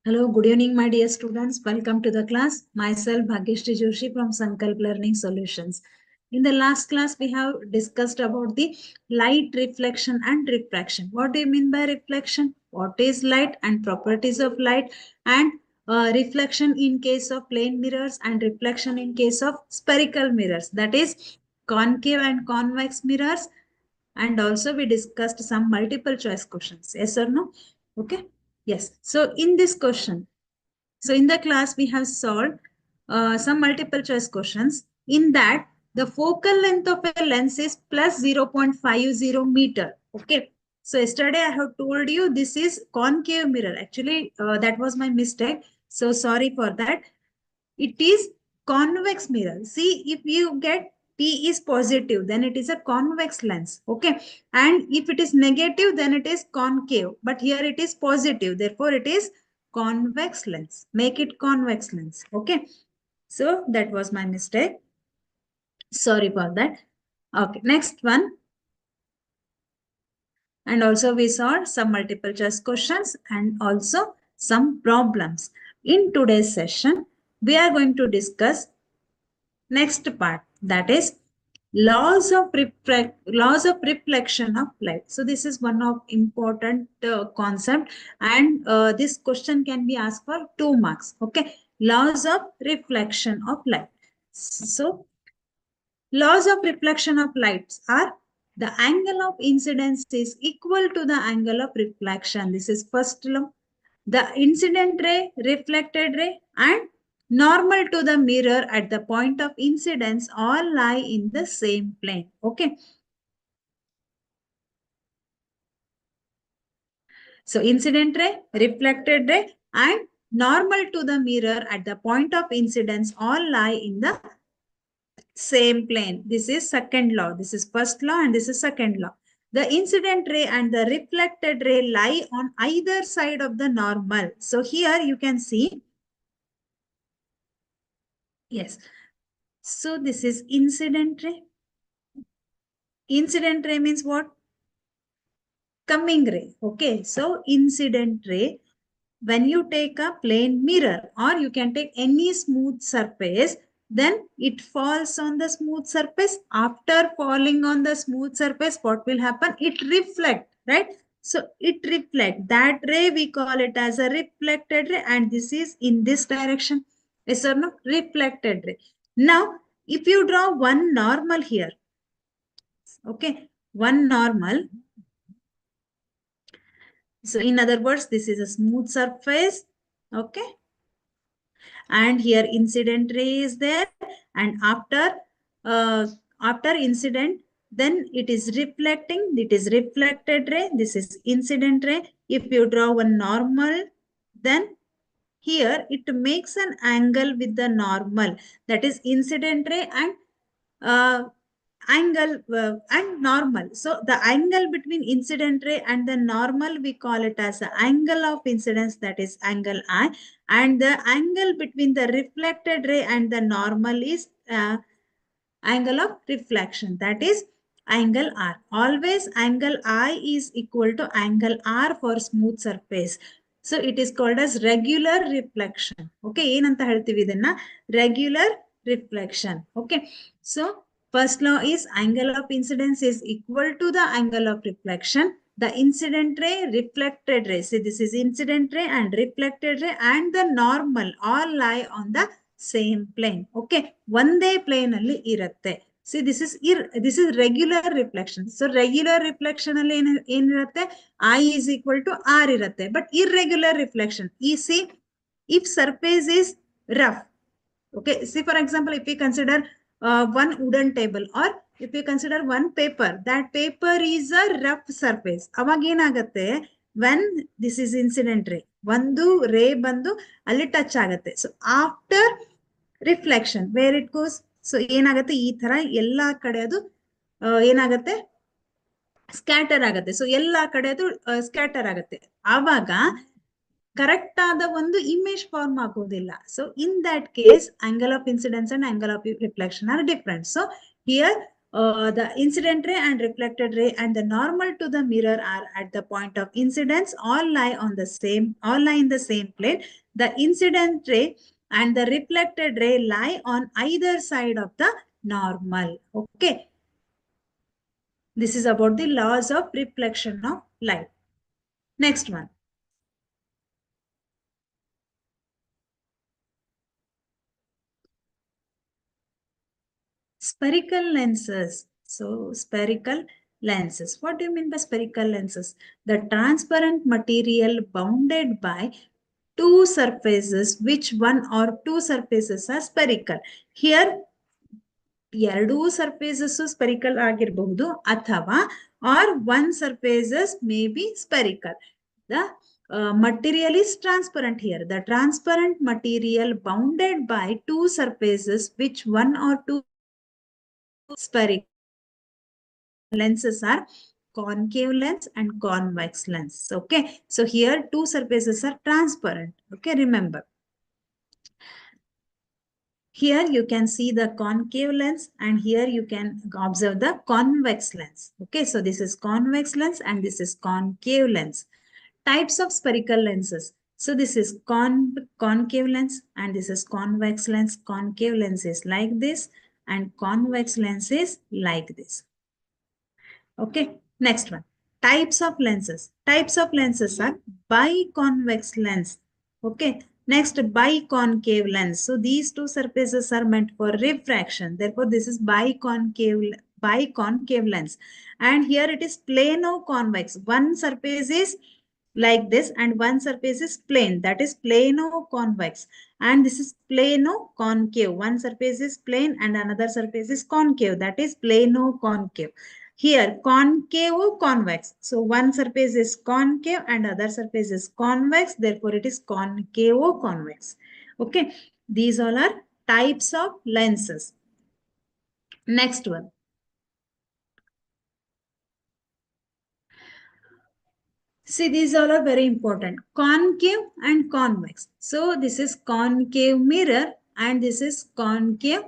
Hello, good evening, my dear students. Welcome to the class. Myself, Bhagyashree Joshi from Sankalp Learning Solutions. In the last class, we have discussed about the light reflection and refraction. What do you mean by reflection? What is light and properties of light, and reflection in case of plane mirrors and reflection in case of spherical mirrors. That is concave and convex mirrors. And also we discussed some multiple choice questions. Yes or no? Okay. Yes. So in this question, so in the class we have solved some multiple choice questions. In that, the focal length of a lens is plus 0.50 meter. Okay. So yesterday I have told you this is concave mirror. Actually, that was my mistake. So sorry for that. It is convex mirror. See, if you get P is positive, then it is a convex lens. Okay. And if it is negative, then it is concave. But here it is positive. Therefore, it is convex lens. Make it convex lens. Okay. So that was my mistake. Sorry for that. Okay. Next one. And also we saw some multiple choice questions and also some problems. In today's session, we are going to discuss next part, that is laws of reflection of light. So this is one of important concept, and this question can be asked for 2 marks. Okay, laws of reflection of light. So laws of reflection of lights are: the angle of incidence is equal to the angle of reflection. This is first law. The incident ray, reflected ray, and normal to the mirror at the point of incidence all lie in the same plane. Okay. So incident ray, reflected ray, and normal to the mirror at the point of incidence all lie in the same plane. This is second law. This is first law and this is second law. The incident ray and the reflected ray lie on either side of the normal. So here you can see. Yes. So this is incident ray. Incident ray means what? Coming ray. Okay. So incident ray, when you take a plane mirror or you can take any smooth surface, then it falls on the smooth surface. After falling on the smooth surface, what will happen? It reflect, right? So it reflect. That ray we call it as a reflected ray, and this is in this direction. Yes or no? Reflected ray. Now, if you draw one normal here, okay, one normal. So in other words, this is a smooth surface. Okay. And here incident ray is there, and after incident, then it is reflecting. It is reflected ray. This is incident ray. If you draw one normal, then here it makes an angle with the normal, that is incident ray and uh, angle and normal. So the angle between incident ray and the normal, we call it as the angle of incidence, that is angle I, and the angle between the reflected ray and the normal is angle of reflection, that is angle R. Always angle I is equal to angle R for smooth surface. So it is called as regular reflection. Okay, ಏನಂತ ಹೇಳ್ತೀವಿ ಇದನ್ನ? Regular reflection. Okay, so first law is angle of incidence is equal to the angle of reflection. The incident ray, reflected ray. See, this is incident ray and reflected ray and the normal all lie on the same plane. Okay, ಒಂದೇ plane ಅಲ್ಲಿ ಇರುತ್ತೆ. See, this is regular reflection. So regular reflection ಅಲ್ಲಿ ಏನಿರುತ್ತೆ? I is equal to R ಇರುತ್ತೆ. But irregular reflection, you see, if surface is rough. Okay, see, for example, if we consider one wooden table, or if you consider one paper, that paper is a rough surface. ಅವಾಗ ಏನಾಗುತ್ತೆ? When this is incident ray, ಒಂದು ray ಬಂದು ಅಲ್ಲಿ touch ಆಗುತ್ತೆ. So after reflection, where it goes? So ಏನಾಗುತ್ತೆ? ಈ ತರ ಎಲ್ಲಾ ಕಡೆ ಅದು ಏನಾಗುತ್ತೆ? ಸ್ಕ್ಯಾಟರ್ ಆಗುತ್ತೆ. ಸೊ ಎಲ್ಲಾ ಕಡೆ ಅದು ಸ್ಕ್ಯಾಟರ್ ಆಗುತ್ತೆ. ಆವಾಗ ಕರೆಕ್ಟ್ ಆದ ಒಂದು ಇಮೇಜ್ ಫಾರ್ಮ್ ಆಗೋದಿಲ್ಲ. So in that case, angle of incidence and angle of reflection are different. So here the incident ray and reflected ray and the normal to the mirror are at the point of incidence, all lie in the same plane. The incident ray and the reflected ray lie on either side of the normal. Okay. This is about the laws of reflection of light. Next one. Spherical lenses. So spherical lenses. What do you mean by spherical lenses? The transparent material bounded by two surfaces, which one or two surfaces are spherical. Here, ಎರಡೂ surfaces spherical ಆಗಿರಬಹುದು ಅಥವಾ or one surfaces may be spherical. The material is transparent here. The transparent material bounded by two surfaces, which one or two spherical lenses are concave lens and convex lens. Okay, so here two surfaces are transparent. Okay, remember. Here you can see the concave lens and here you can observe the convex lens. Okay, so this is convex lens and this is concave lens. Types of spherical lenses. So this is concave lens and this is convex lens. Concave lens is like this and convex lens is like this. Okay, next one. Types of lenses. Types of lenses are biconvex lens. Okay, next biconcave lens. So these two surfaces are meant for refraction. Therefore, this is biconcave lens. And here it is plano convex. One surface is like this and one surface is plane, that is plano convex, and this is plano concave. One surface is plane and another surface is concave, that is plano concave. Here concave convex, so one surface is concave and other surface is convex, therefore it is concave convex. Okay, these all are types of lenses. Next one. See, these all are very important. Concave and convex. So this is concave mirror and this is concave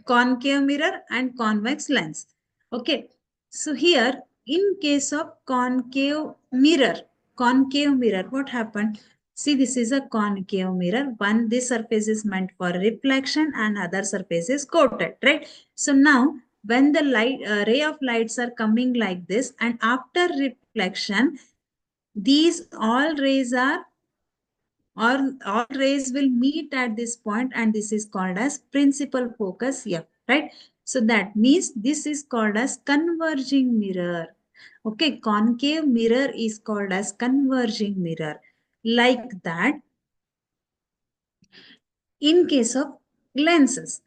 mirror and convex lens. Okay. So here, in case of concave mirror, what happened? See, this is a concave mirror. This surface is meant for reflection and other surface is coated, right? So now, when the ray of lights are coming like this and after reflection, these all rays will meet at this point and this is called as principal focus F, right? So that means this is called as converging mirror. Okay, concave mirror is called as converging mirror. Like that, in case of lenses.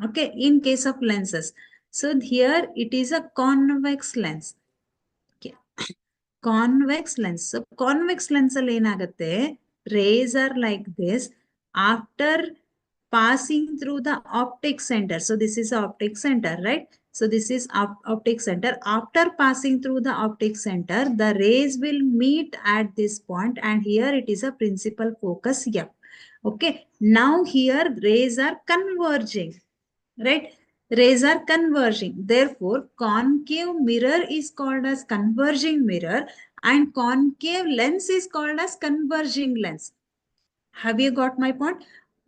Okay, in case of lenses. So here it is a convex lens. Okay. Convex lens. So convex lens ಅಲ್ಲಿ ಏನಾಗುತ್ತೆ, rays are like this after passing through the optic center. So this is optic center, right? So this is optic center. After passing through the optic center, the rays will meet at this point and here it is a principal focus F. Okay. Now here rays are converging, right? Rays are converging. Therefore, concave mirror is called as converging mirror and concave lens is called as converging lens. Have you got my point?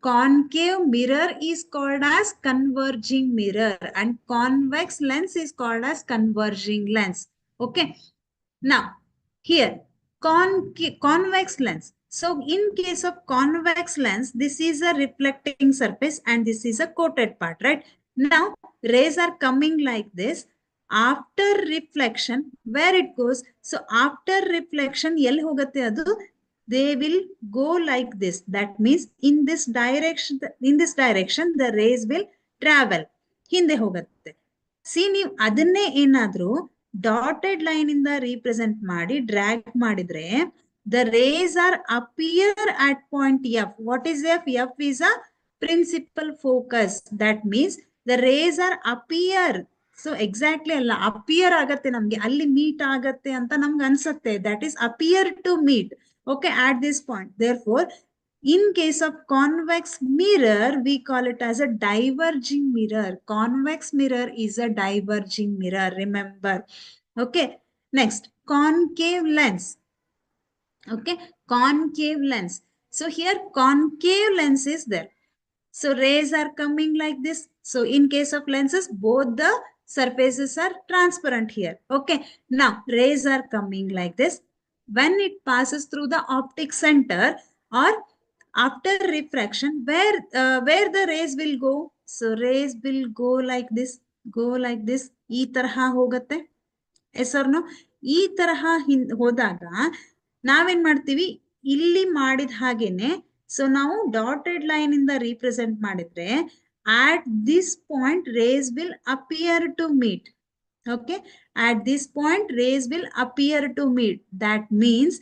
Concave mirror is called as converging mirror and convex lens is called as converging lens. Okay. Now, here, convex lens. So, in case of convex lens, this is a reflecting surface and this is a coated part, right? Now, rays are coming like this. After reflection, where it goes? So, after reflection, they will go like this. That means, in this direction, the rays will travel. ಹಿಂದೆ ಹೋಗುತ್ತೆ. See, ನೀವು ಅದನ್ನೇ ಏನಾದ್ರೂ dotted line ಇಂದ represent ಮಾಡಿ drag ಮಾಡಿದ್ರೆ the rays are appear at point F. What is F? F is a principal focus. That means the rays are appear. So exactly ಅಲ್ಲ, appear ಆಗತ್ತೆ ನಮ್ಗೆ, ಅಲ್ಲಿ meet ಆಗತ್ತೆ ಅಂತ ನಮ್ಗೆ ಅನ್ಸತ್ತೆ. That is appear to meet. Okay, at this point. Therefore, In case of convex mirror, we call it as a diverging mirror. Convex mirror is a diverging mirror, remember. Okay, next, concave lens. Okay, concave lens. So here concave lens is there. So rays are coming like this. So in case of lenses, both the surfaces are transparent here. Okay, now rays are coming like this. When it passes through the optic center or after refraction, where the rays will go? So rays will go like this, go like this. ಈ ತರಹ ಹೋಗುತ್ತೆ. Yes or no? ಈ ತರಹ ಹೋದಾಗ ನಾವೇನ್ ಮಾಡ್ತೀವಿ? ಇಲ್ಲಿ ಮಾಡಿದ ಹಾಗೇನೆ. ಸೊ ನಾವು ಡಾಟೆಡ್ ಲೈನ್ ಇಂದ ರೀಪ್ರೆಸೆಂಟ್ ಮಾಡಿದ್ರೆ at this point rays will appear to meet. Okay, at this point rays will appear to meet. That means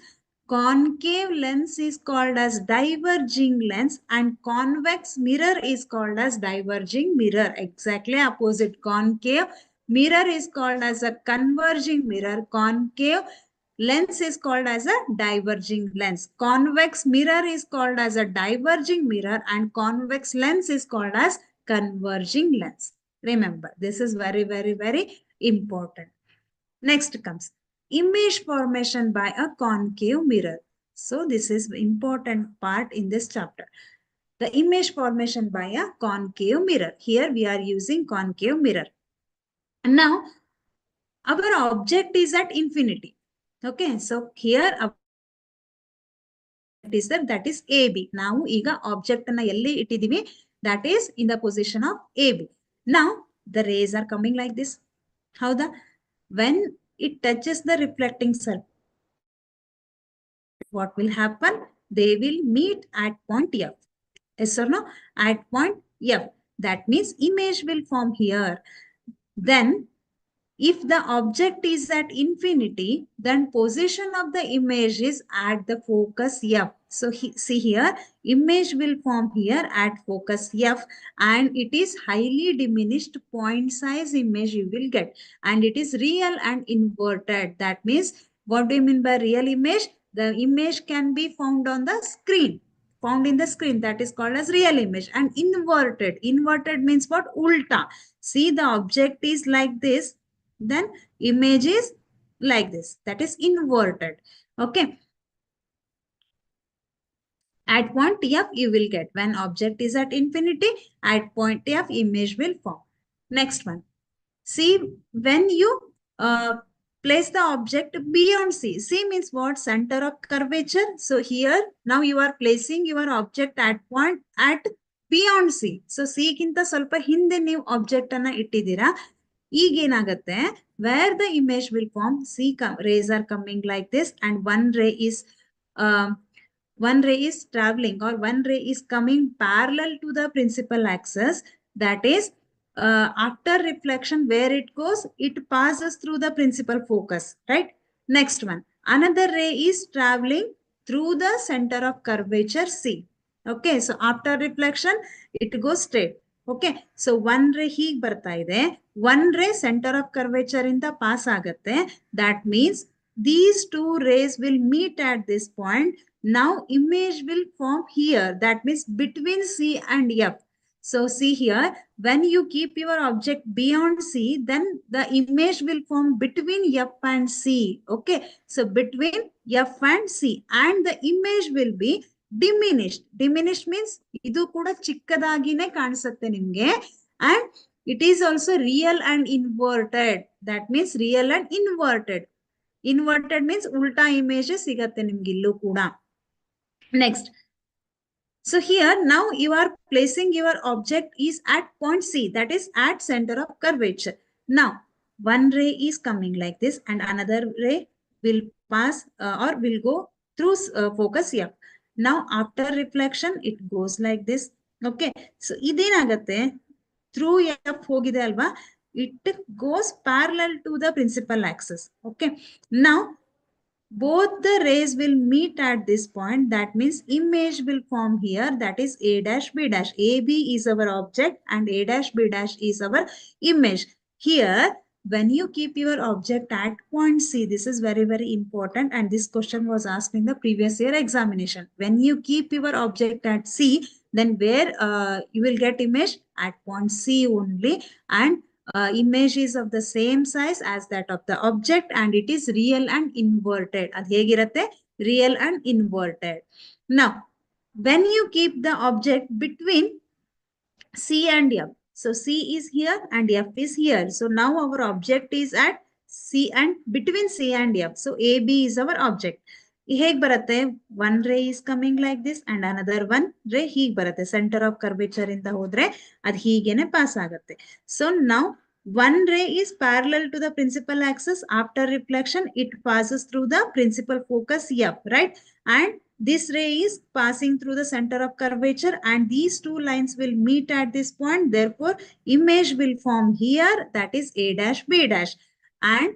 concave lens is called as diverging lens and convex mirror is called as diverging mirror. Exactly opposite. Concave mirror is called as a converging mirror. Concave lens is called as a diverging lens. Convex mirror is called as a diverging mirror and convex lens is called as converging lens. Remember, this is very, very, very important. Next comes image formation by a concave mirror. So this is important part in this chapter. The image formation by a concave mirror. Here we are using concave mirror. And now our object is at infinity. Okay, so here is that is AB. Now ಈಗ object ಅನ್ನ ಎಲ್ಲಿ ಇಟ್ಟಿದೀವಿ? That is in the position of AB. Now the rays are coming like this. ಹೌದಾ? When it touches the reflecting surface, what will happen? They will meet at point F. Yes or no? At point F. That means image will form here. Then if the object is at infinity, then position of the image is at the focus F. So see here, image will form here at focus F and it is highly diminished point size image you will get. And it is real and inverted. That means, what do you mean by real image? The image can be found on the screen. Found in the screen, that is called as real image. And inverted. Inverted means what? Ulta. See, the object is like this. Then image is like this. That is inverted. Okay. At point F, you will get when object is at infinity, at point F, image will form. Next one. See, when you place the object beyond C. C means what? Center of curvature. So here, now you are placing your object at point at beyond C. So C ಗಿಂತ ಸ್ವಲ್ಪ ಹಿಂದೆ ನೀವು object ಅನ್ನ ಇಟ್ಟಿದ್ದೀರಾ. ಈಗೇನಾಗುತ್ತೆ? Where the image will form, C rays are coming like this and one ray is traveling or one ray is coming parallel to the principal axis. That is, after reflection, where it goes, it passes through the principal focus, right? Next one, another ray is traveling through the center of curvature C. Okay, so after reflection, it goes straight. Okay, so one ray hೀಗೆ ಬರ್ತಾ ಇದೆ, one ray center of curvature ಇಂದ pass ಆಗುತ್ತೆ. That means these two rays will meet at this point. Now image will form here. That means between C and F. So see here, when you keep your object beyond C, then the image will form between F and C. Okay, so between F and C, and the image will be diminished. Diminished means idu kuda chikkadagine kanisate nimge, and it is also real and inverted. That means real and inverted. Inverted means ulta image sigatte nimge illu kuda. Next. So here now you are placing your object is at point C, that is at center of curvature. Now one ray is coming like this and another ray will pass or will go through focus F. Now after reflection it goes like this. Okay, so idenagatte through F hogide alva, it goes parallel to the principal axis. Okay, now both the rays will meet at this point. That means image will form here. That is A dash B dash. AB is our object and A dash B dash is our image. Here when you keep your object at point C, this is very, very important. And this question was asked in the previous year examination. When you keep your object at C, then where you will get image at point C only. And image is of the same size as that of the object, and it is real and inverted. Ad hegirutte? Real and inverted. Now, when you keep the object between C and F. So C is here and F is here. So now our object is at C and between C and F. So AB is our object. ಹೇಗೆ ಬರುತ್ತೆ one ray is coming like this and another one ray ಹೀಗೆ ಬರುತ್ತೆ center of curvature ಇಂದ ಹೋದ್ರೆ ಅದು ಹೀಗೇನೆ pass ಆಗುತ್ತೆ. So now one ray is parallel to the principal axis. After reflection it passes through the principal focus F, right? And this ray is passing through the center of curvature and these two lines will meet at this point. Therefore, image will form here, that is A dash B dash. And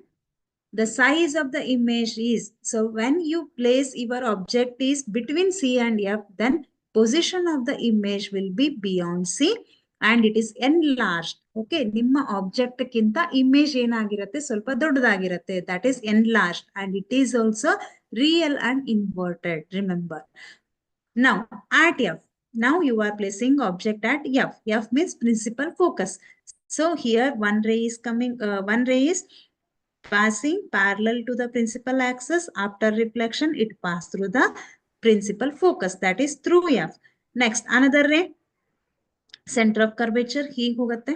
the size of the image is, so when you place your object is between C and F, then position of the image will be beyond C and it is enlarged. Okay, ನಿಮ್ಮ object ಕಿಂತ image ಏನಾಗಿರುತ್ತೆ ಸ್ವಲ್ಪ ದೊಡ್ಡದಾಗಿರುತ್ತೆ, that is enlarged, and it is also real and inverted, remember. Now at F, now you are placing object at F. F means principal focus. So here one ray is coming, one ray is passing parallel to the principal axis. After reflection it passed through the principal focus, that is through F. Next another ray, center of curvature ಹೀಗೆ ಹೋಗುತ್ತೆ,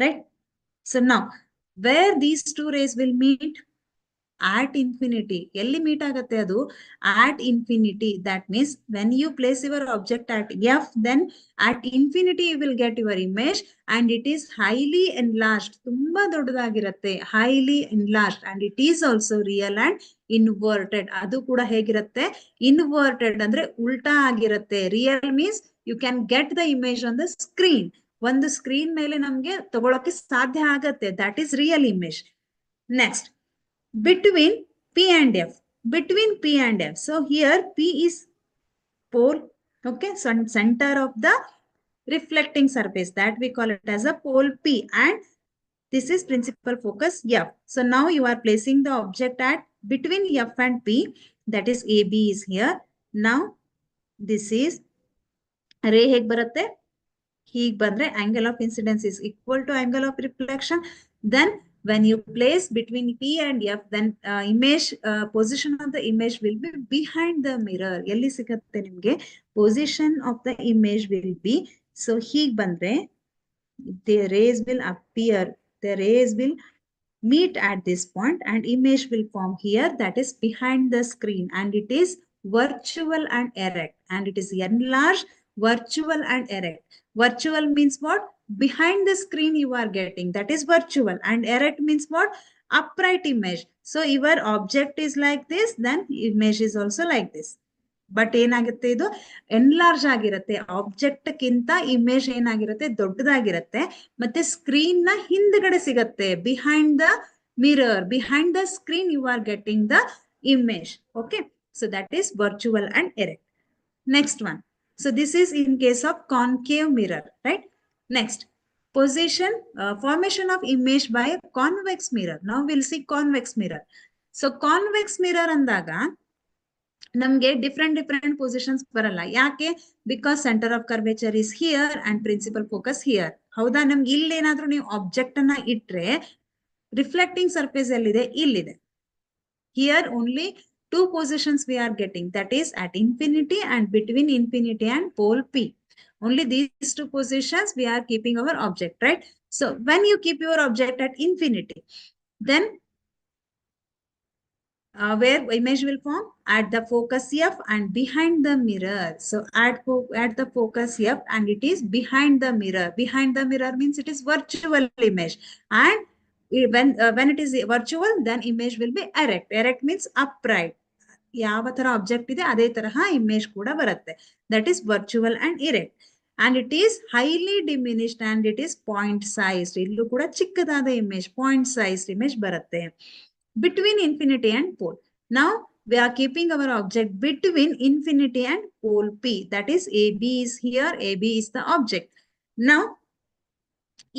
right? So now where these two rays will meet? At infinity. ಎಲ್ಲಿ meet ಆಗುತ್ತೆ ಅದು? At infinity. That means when you place your object at F, then at infinity you will get your image and it is highly enlarged. ತುಂಬಾ ದೊಡ್ಡದಾಗಿರುತ್ತೆ, highly enlarged, and it is also real and inverted. ಅದು ಕೂಡ ಹೇಗಿರುತ್ತೆ? Inverted ಅಂದ್ರೆ ಉಲ್ಟಾ ಆಗಿರುತ್ತೆ. Real means you can get the image on the screen. ಒಂದು screen ಮೇಲೆ ನಮಗೆ ತಗೊಳಕ್ಕೆ ಸಾಧ್ಯ ಆಗತ್ತೆ, that is real image. Next, between P and F. Between P and F. So here P is pole, okay, so center of the reflecting surface, that we call it as a pole P, and this is principal focus F. So now you are placing the object at between F and P, that is AB is here. Now this is ray ಹೇಗೆ ಬರುತ್ತೆ? ಹೀಗೆ ಬಂದ್ರೆ angle of incidence is equal to angle of reflection. Then when you place between P and F, then image position of the image will be behind the mirror. ಎಲ್ಲಿ ಸಿಗುತ್ತೆ ನಿಮಗೆ? Position of the image will be, so ಹೀಗೆ ಬಂದ್ರೆ the rays will appear, the rays will meet at this point and image will form here, that is behind the screen, and it is virtual and erect, and it is enlarged, virtual and erect. Virtual means what? Behind the screen you are getting, that is virtual, and erect means what? Upright image. So your object is like this, then image is also like this. But ಏನಾಗುತ್ತೆ, ಇದು enlarge ಆಗಿರುತ್ತೆ. Object ಕಿಂತ image ಏನಾಗಿರುತ್ತೆ? ದೊಡ್ಡದಾಗಿರುತ್ತೆ. ಮತ್ತೆ screen ನ ಹಿಂದ್ಗಡೆ ಸಿಗತ್ತೆ, behind the mirror, behind the screen you are getting the image. Okay, so that is virtual and erect. Next one, so this is in case of concave mirror, right? Next, position, formation of image by a convex mirror. Now we'll see convex mirror. So convex mirror ಅಂದಾಗ ನಮ್ಗೆ different positions ಬರಲ್ಲ. ಯಾಕೆ? Because centre of curvature is here and principal focus here. ಹೌದಾ? ನಮ್ಗೆ ಇಲ್ಲೇನಾದ್ರೂ ನೀವು object ಅನ್ನ ಇಟ್ರೆ reflecting surface ಎಲ್ಲಿದೆ? ಇಲ್ಲಿದೆ. Here only two positions we are getting, that is at infinity and between infinity and pole P. Only these two positions we are keeping our object, right? So when you keep your object at infinity, then where image will form? At the focus F and behind the mirror. So at the focus F and it is behind the mirror. Behind the mirror means it is virtual image, and when it is virtual, then image will be erect. Erect means upright. ಯಾವ ತರ object ಇದೆ ಅದೇ ತರಹ image ಕೂಡ ಬರುತ್ತೆ, that is virtual and erect, and it is highly diminished and it is point sized. ಇಲ್ಲೂ ಕೂಡ ಚಿಕ್ಕದಾದ ಇಮೇಜ್, ಪಾಯಿಂಟ್ ಸೈಜ್ಡ್ ಇಮೇಜ್ ಬರುತ್ತೆ. Between infinity and pole. Now we are keeping our object between infinity and pole P, that is AB is here, AB is the object. Now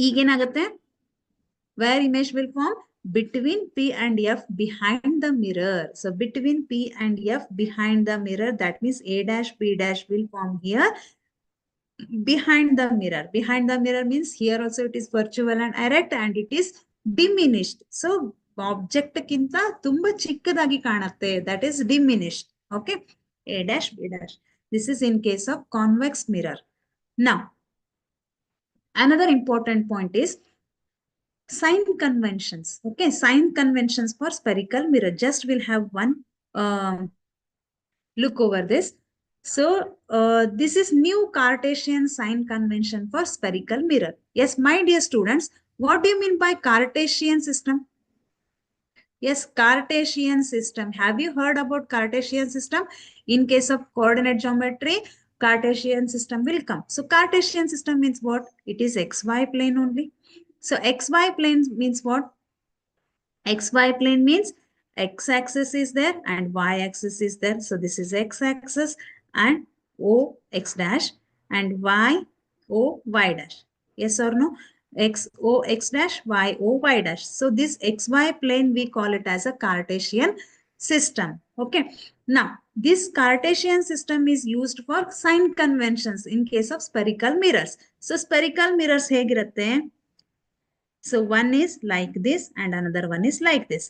ಈಗೇನಾಗುತ್ತೆ? Where image will form? Between P and F behind the mirror. So between P and F behind the mirror, that means A dash B dash will form here behind the mirror. Behind the mirror means here also it is virtual and erect and it is diminished. So object kinta tumba chikkadagi kaanatte, that is diminished. Okay. A dash B dash. This is in case of convex mirror. Now, another important point is sign conventions. Okay, sign conventions for spherical mirror. Just we'll have one look over this. So this is new Cartesian sign convention for spherical mirror. Yes, my dear students, what do you mean by Cartesian system? Yes, Cartesian system. Have you heard about Cartesian system? In case of coordinate geometry, Cartesian system will come. So Cartesian system means what? It is XY plane only. So XY plane means what? XY plane means x-axis is there and y-axis is there. So this is x-axis and O x dash and y O y dash. Yes or no? X O x dash y O y dash. So this XY plane we call it as a Cartesian system. Okay. Now this Cartesian system is used for sign conventions in case of spherical mirrors. So spherical mirrors ಹೇಗಿರುತ್ತೆ? So one is like this and another one is like this.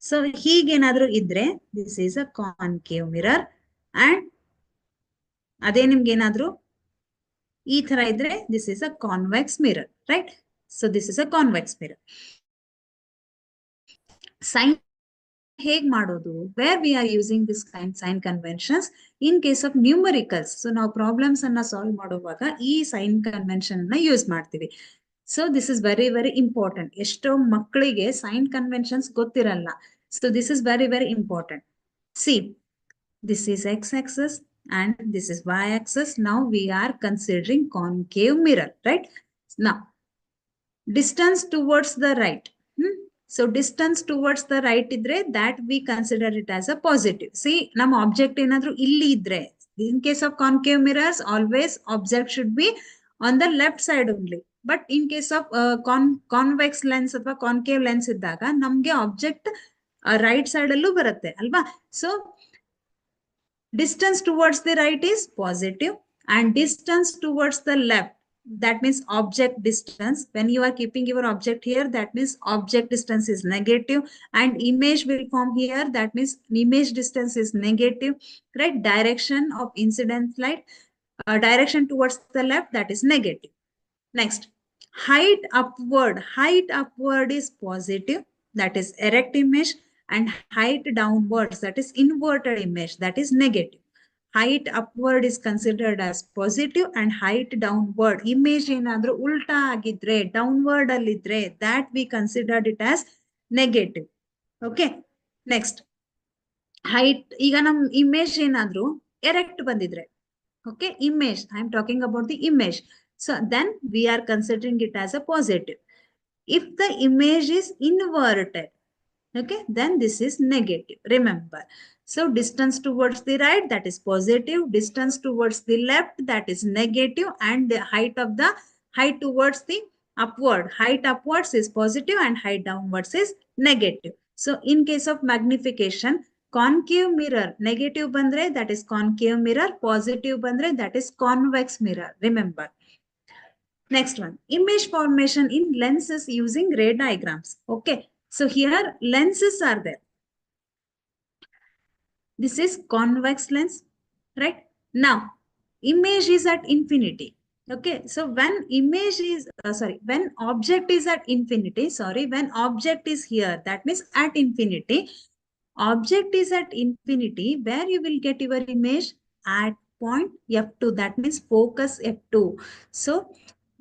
So ಹೀಗೇನಾದ್ರೂ ಇದ್ರೆ this is a concave mirror and ಅದೇ ನಿಮ್ಗೆ ಏನಾದ್ರೂ ಈ ತರ ಇದ್ರೆ this is a convex mirror, right? So this is a convex mirror. Sign ಹೇಗ್ ಮಾಡೋದು? Where we are using this sign conventions in case of numericals. So ನಾವು problems ಅನ್ನ ಸಾಲ್ವ್ ಮಾಡುವಾಗ ಈ sign convention ಅನ್ನ ಯೂಸ್ ಮಾಡ್ತೀವಿ. So this is very, very important. ಎಷ್ಟೋ ಮಕ್ಕಳಿಗೆ sign conventions ಗೊತ್ತಿರಲ್ಲ. So this is very, very important. See, this is x-axis and this is y-axis. Now we are considering concave mirror, right? Now, distance towards the right. So distance towards the right idre, that we consider it as a positive. See, ನಮ್ಮ object ಏನಾದ್ರೂ ಇಲ್ಲಿ ಇದ್ರೆ, in case of concave mirrors, always object should be on the left side only. But in case of convex lens ಅಥವಾ concave lens ಇದ್ದಾಗ ನಮ್ಗೆ object right side ಅಲ್ಲೂ ಬರುತ್ತೆ ಅಲ್ವಾ? So distance towards the right is positive and distance towards the left, that means object distance. When you are keeping your object here, that means object distance is negative and image will form here, that means image distance is negative, right? Direction of incident light, direction towards the left, that is negative. Next, height upward is positive, that is erect image, and height downwards, that is inverted image, that is negative. Height upward is considered as positive and height downward, image ಏನಾದ್ರೂ ಉಲ್ಟಾ ಆಗಿದ್ರೆ downward ಅಲ್ಲಿದ್ರೆ, that we considered it as negative. Okay, next, height, ಈಗ ನಮ್ image ಏನಾದ್ರೂ erect ಬಂದಿದ್ರೆ, okay, image, I am talking about the image. So then we are considering it as a positive. If the image is inverted, okay, then this is negative. Remember. So distance towards the right, that is positive. Distance towards the left, that is negative. And the height towards the upward. Height upwards is positive and height downwards is negative. So in case of magnification, concave mirror, negative bandre, that is concave mirror. Positive bandre, that is convex mirror. Remember. Next one, image formation in lenses using ray diagrams. Okay, so here lenses are there. This is convex lens, right? Now, image is at infinity. Okay, so when image is, when object is at infinity, when object is here, that means at infinity. Object is at infinity, where you will get your image at point F2, that means focus F2. So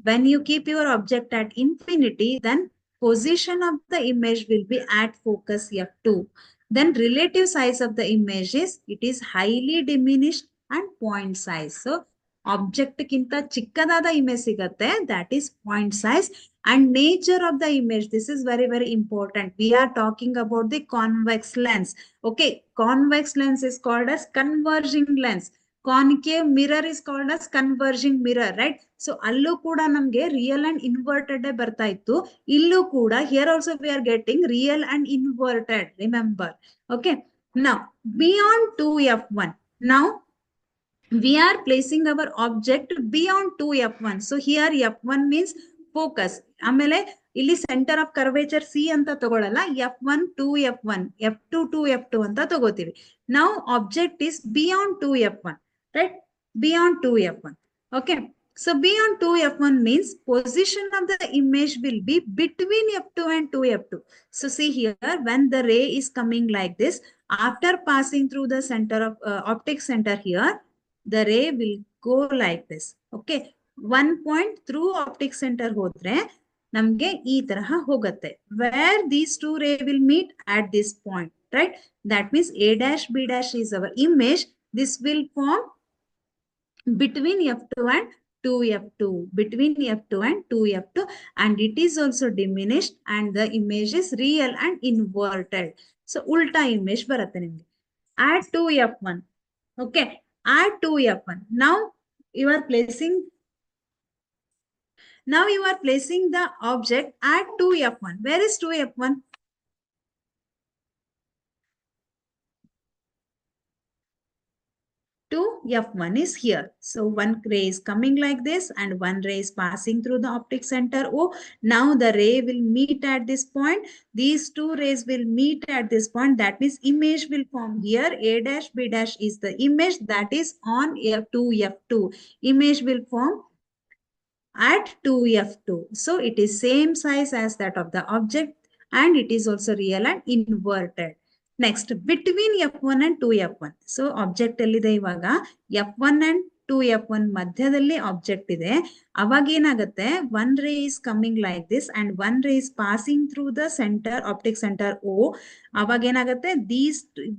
when you keep your object at infinity, then position of the image will be at focus F2. Then relative size of the image is, it is highly diminished and point size. So object ಕಿಂತ ಚಿಕ್ಕದಾದ image ಸಿಗತ್ತೆ, that is point size. And nature of the image, this is very, very important. We are talking about the convex lens. Okay, convex lens is called as converging lens. Concave mirror is called as converging mirror, right? So allu kuda namge real and inverted ಬರ್ತಾ ಇತ್ತು. ಇಲ್ಲೂ ಕೂಡ here also we are getting real and inverted, remember. Okay, now beyond 2f1, now we are placing our object beyond 2f1. So here f1 means focus. ಆಮೇಲೆ ಇಲ್ಲಿ centre of curvature C ಅಂತ ತಗೊಳ್ಳಲ್ಲ, f1 to f1, f2 to f2 ಅಂತ ತಗೋತೀವಿ. Now object is beyond 2f1, right? Beyond 2f1. Okay, so beyond 2f1 means position of the image will be between f2 and 2f2. So see here, when the ray is coming like this, after passing through the center of optic center here, the ray will go like this. Okay, one point through optic center hodre namge ee taraha hogutte, where these two ray will meet at this point, right? That means a dash b dash is our image. This will form between f2 and 2f2, between f2 and 2f2, and it is also diminished and the image is real and inverted. So ulta image baratte nimge at 2f1. Okay, add 2f1. Now you are placing the object at 2f1. Where is 2f1? 2f1 is here. So one ray is coming like this and one ray is passing through the optic center O. Now the ray will meet at this point. These two rays will meet at this point. That means image will form here. A dash B dash is the image that is on F2F2. Image will form at 2f2. So it is same size as that of the object and it is also real and inverted. Next, between f1 and 2f1. So object ಎಲ್ಲಿದೆ ಇವಾಗ f1 and 2f1 ಮಧ್ಯದಲ್ಲಿ object ಇದೆ. ಅವಾಗ ಏನಾಗುತ್ತೆ, one ray is coming like this and one ray is passing through the center optic center O. ಅವಾಗ ಏನಾಗುತ್ತೆ,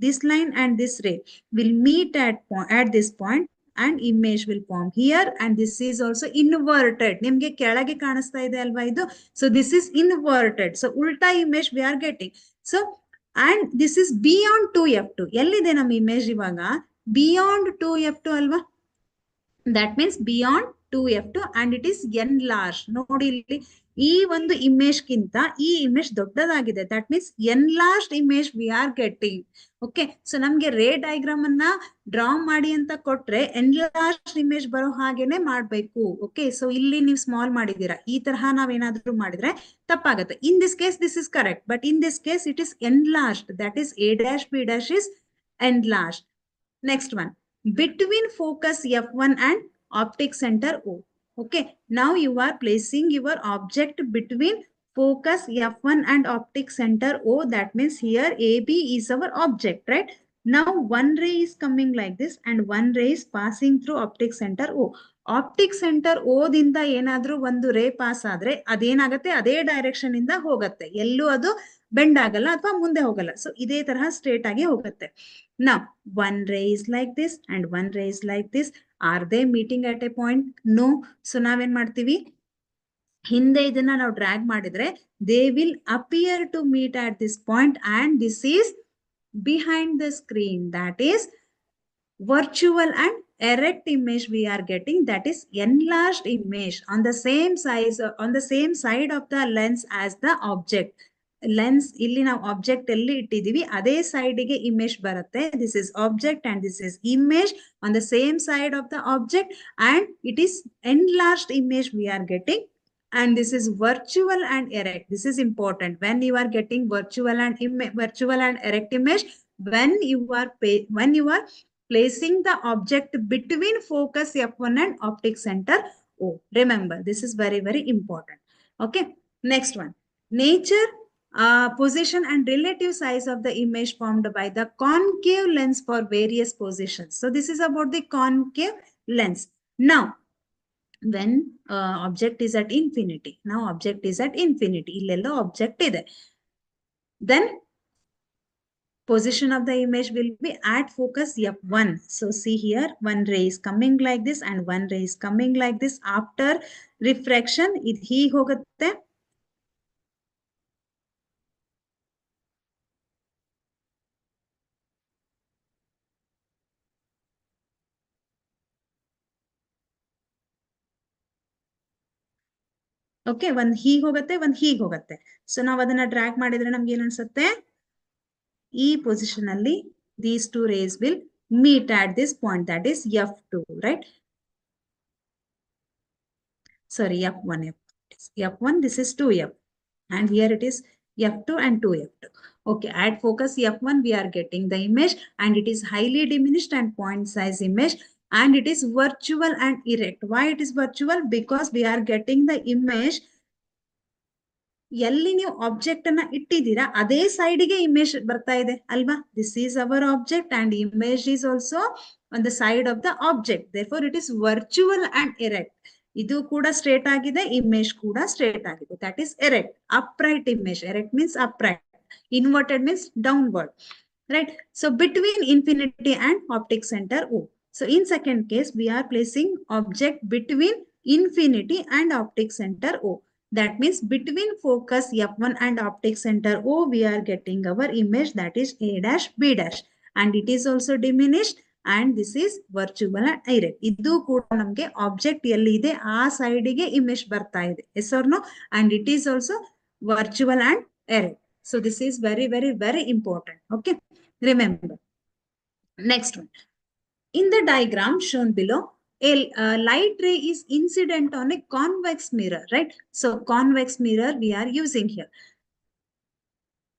this line and this ray will meet at this point and image will form here, and this is also inverted. ನಿಮಗೆ ಕೆಳಗೆ ಕಾಣಿಸ್ತಾ ಇದೆ ಅಲ್ವಾ ಇದು? So this is inverted. So ulta image we are getting. So and this is beyond 2f2. ಎಲ್ಲಿದೆ ನಮ್ಮ image ಇವಾಗ? Beyond 2f2 ಅಲ್ವಾ? That means beyond 2f2 and it is enlarged. ನೋಡಿ ಇಲ್ಲಿ ಈ ಒಂದು ಇಮೇಜ್ ಗಿಂತ ಈ ಇಮೇಜ್ ದೊಡ್ಡದಾಗಿದೆ. That means enlarged image we are getting. Okay, so ನಮ್ಗೆ ರೇ ಡಯಾಗ್ರಾಮ್ ಅನ್ನ ಡ್ರಾ ಮಾಡಿ ಅಂತ ಕೊಟ್ರೆ enlarged image ಬರೋ ಹಾಗೇನೆ ಮಾಡ್ಬೇಕು. Okay, so ಇಲ್ಲಿ ನೀವು ಸ್ಮಾಲ್ ಮಾಡಿದೀರಾ, ಈ ತರಹ ನಾವೇನಾದ್ರೂ ಮಾಡಿದ್ರೆ ತಪ್ಪಾಗುತ್ತೆ. In this case this is correct, but in this case it is enlarged. That is a dash b dash is enlarged. Next one, between focus f1 and optic center O. Okay, now you are placing your object between focus f1 and optic center O. That means here AB is our object, right? Now one ray is coming like this and one ray is passing through optic center O. Optic center O ದಿಂದ ಏನಾದ್ರೂ ಒಂದು ರೇ pass ಆದ್ರೆ ಅದೇನಾಗತ್ತೆ, ಅದೇ direction ಇಂದ ಹೋಗುತ್ತೆ, ಎಲ್ಲೂ ಅದು ಬೆಂಡ್ ಆಗಲ್ಲ ಅಥವಾ ಮುಂದೆ ಹೋಗಲ್ಲ. ಸೊ ಇದೇ ತರಹ ಸ್ಟ್ರೇಟ್ ಆಗಿ ಹೋಗುತ್ತೆ. Now one ray is like this and one ray is like this. Are they meeting at a point? No. So ನಾವೇನ್ ಮಾಡ್ತೀವಿ, ಹಿಂದೆ ಇದನ್ನ ನಾವು ಡ್ರ್ಯಾಗ್ ಮಾಡಿದ್ರೆ they will appear to meet at this point and this is behind the screen. That is virtual and erect image we are getting. That is enlarged image on the same size, on the same side of the lens as the object. Lens ಇಲ್ಲಿ ನಾವು object ಎಲ್ಲಿ ಇಟ್ಟಿದೀವಿ ಅದೇ ಸೈಡ್ಗೆ image ಬರುತ್ತೆ. This is object and this is image on the same side of the object and it is enlarged image we are getting. And this is virtual and erect. This is important. When you are getting virtual and erect image, when you are placing the object between focus f1 and optic center O. Remember, this is very, very important. Okay, next one, nature, position and relative size of the image formed by the concave lens for various positions. So this is about the concave lens. Now when object is at infinity, now object is at infinity, illello object ide, then position of the image will be at focus f1. So see here, one ray is coming like this and one ray is coming like this. After refraction ಇದು ಹೀಗೆ ಹೋಗುತ್ತೆ. Okay, ಒಂದ್ ಹೀಗ್ ಹೋಗುತ್ತೆ, ಒಂದ್ ಹೀಗ್ ಹೋಗುತ್ತೆ. So ನಾವ್ ಅದನ್ನ ಡ್ರ್ಯಾಗ್ ಮಾಡಿದ್ರೆ ನಮ್ಗೆ ಏನ್ ಅನ್ಸುತ್ತೆ, ಈ ಪೊಸಿಷನ್ ಅಲ್ಲಿ these two rays will meet at this point, that is F2, right? Sorry, F1, F1, this is 2F, and here it is F2 and 2F2. Okay, at focus F1 we are getting the image, and it is highly diminished and point size image, and it is virtual and erect. Why it is virtual? Because we are getting the image ಎಲ್ಲಿ ನೀವು object ಅನ್ನ ಇಟ್ಟಿದ್ದೀರಾ ಅದೇ ಸೈಡ್ಗೆ image ಬರ್ತಾ ಇದೆ ಅಲ್ವಾ. This is our object and image is also on the side of the object, therefore it is virtual and erect. ಇದು ಕೂಡ ಸ್ಟ್ರೇಟ್ ಆಗಿದೆ, ಇಮೇಜ್ ಕೂಡ ಸ್ಟ್ರೇಟ್ ಆಗಿದೆ, that is erect. Upright image, erect means upright, inverted means downward, right? So between infinity and optic center O. So in second case, we are placing object between infinity and optic center O. That means between focus F1 and optic center O, we are getting our image, that is A dash B dash. And it is also diminished, and this is virtual and erect. Idu kuda namge object elli ide aa side ge image barta ide. Yes or no? And it is also virtual and erect. So this is very, very, very important. Okay. Remember. Next one. In the diagram shown below, a light ray is incident on a convex mirror, right? So convex mirror we are using here.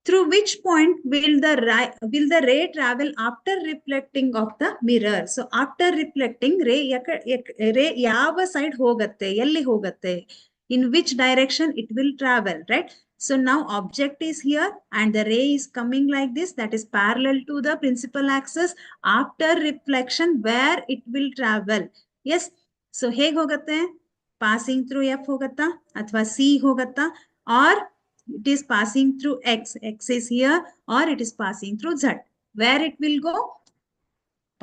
Through which point will the ray travel after reflecting of the mirror? So after reflecting, ray ಯಾವ side ಹೋಗುತ್ತೆ, ಎಲ್ಲಿ ಹೋಗುತ್ತೆ, in which direction it will travel, right? So now object is here and the ray is coming like this, that is parallel to the principal axis. After reflection, where it will travel? Yes. So ಹೇಗೆ ಹೋಗುತ್ತೆ? Passing through F ಹೋಗುತ್ತಾ ಅಥವಾ C ಹೋಗುತ್ತಾ, or it is passing through X. X is here, or it is passing through Z. Where it will go?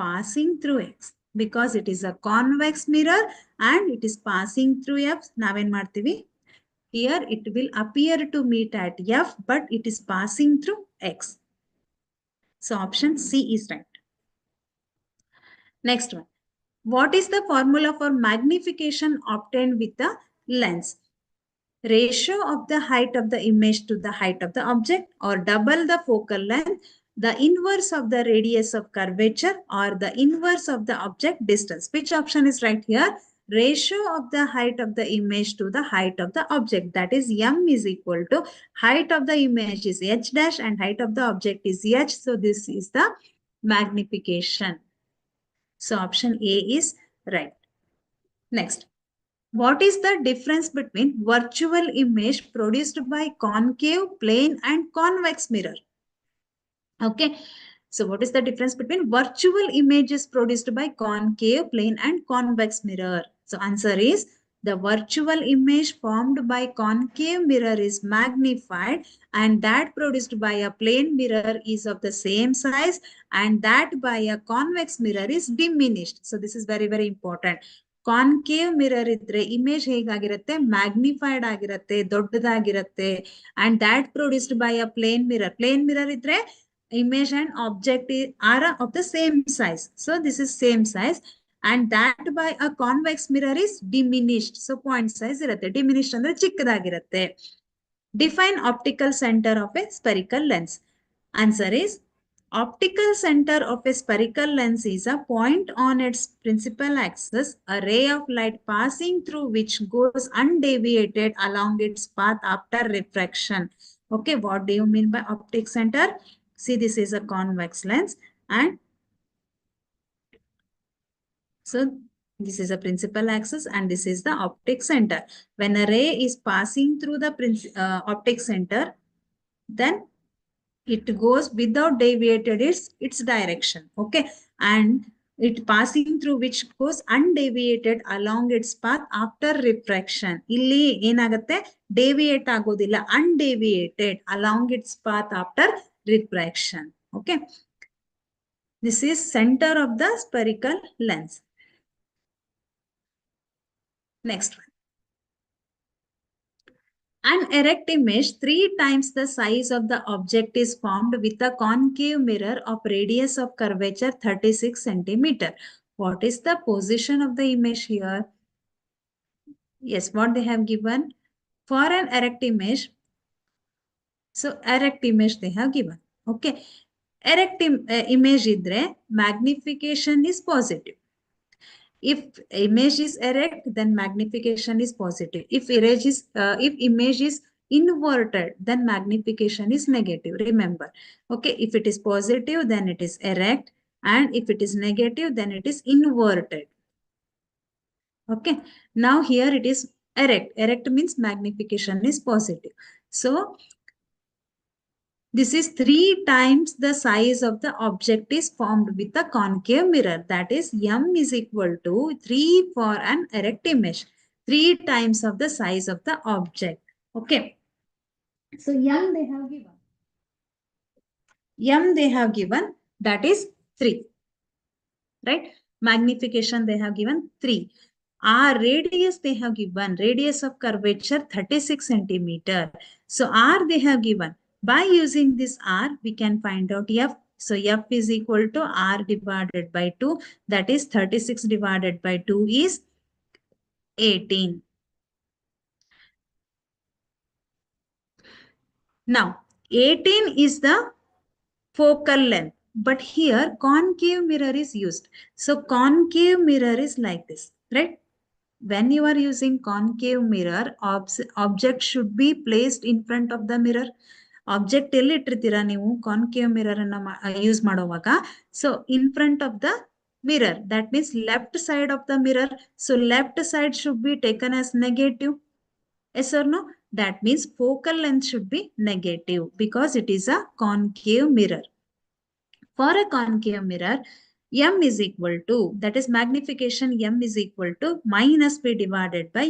Passing through X, because it is a convex mirror and it is passing through F. Naven martivi. Here it will appear to meet at F, but it is passing through X. So option C is right. Next one. What is the formula for magnification obtained with the lens? Ratio of the height of the image to the height of the object, or double the focal length, the inverse of the radius of curvature, or the inverse of the object distance. Which option is right here? Ratio of the height of the image to the height of the object, that is M is equal to height of the image is H dash and height of the object is H. So this is the magnification. So option A is right. Next. What is the difference between virtual image produced by concave, plane and convex mirror? Okay. So what is the difference between virtual images produced by concave, plane and convex mirror? So answer is the virtual image formed by concave mirror is magnified, and that produced by a plane mirror is of the same size, and that by a convex mirror is diminished. So this is very, very important. Concave mirror ಇದ್ರೆ image ಹೇಗಾಗಿರುತ್ತೆ, magnified ಆಗಿರುತ್ತೆ, ದೊಡ್ಡದಾಗಿರುತ್ತೆ, and that produced by a plane mirror. Plane mirror ಇದ್ರೆ image and object are of the same size. So this is same size, and that by a convex mirror is diminished. So point size irutte, diminished andre chikkadagirutte. Define optical center of a spherical lens. Answer is optical center of a spherical lens is a point on its principal axis, a ray of light passing through which goes undeviated along its path after refraction. Okay, what do you mean by optic center? See, this is a convex lens, and so this is a principal axis and this is the optic center. When a ray is passing through the optic center, then it goes without deviated its direction. Okay, and it passing through which goes undeviated along its path after refraction. Illi enagutte, deviate agodilla, undeviated along its path after refraction. Okay, this is center of the spherical lens. Next one. An erect image 3 times the size of the object is formed with a concave mirror of radius of curvature 36 centimeter. What is the position of the image here? Yes, what they have given? For an erect image, so erect image they have given. Okay. Erect image idre magnification is positive. If image is erect, then magnification is positive. If image is inverted, then magnification is negative. Remember, okay, if it is positive, then it is erect, and if it is negative, then it is inverted. Okay, now here it is erect. Erect means magnification is positive. So this is 3 times the size of the object is formed with a concave mirror. That is, M is equal to 3 for an erect image. 3 times of the size of the object. Okay. So M they have given. M they have given, that is 3. Right? Magnification they have given 3. R radius they have given, radius of curvature 36 centimeter. So R they have given. By using this R, we can find out F. So F is equal to R divided by 2. That is 36 divided by 2 is 18. Now, 18 is the focal length. But here concave mirror is used. So concave mirror is like this, right? When you are using concave mirror, object should be placed in front of the mirror. Object ಎಲ್ಲಿ ಇಟ್ಟಿರ್ತೀರಾ ನೀವು concave mirror ಅನ್ನ use ಮಾಡುವಾಗ, so in front of the mirror, that means left side of the mirror. So left side should be taken as negative. Yes or no? That means focal length should be negative because it is a concave mirror. For a concave mirror, M is equal to, that is magnification, M is equal to minus B divided by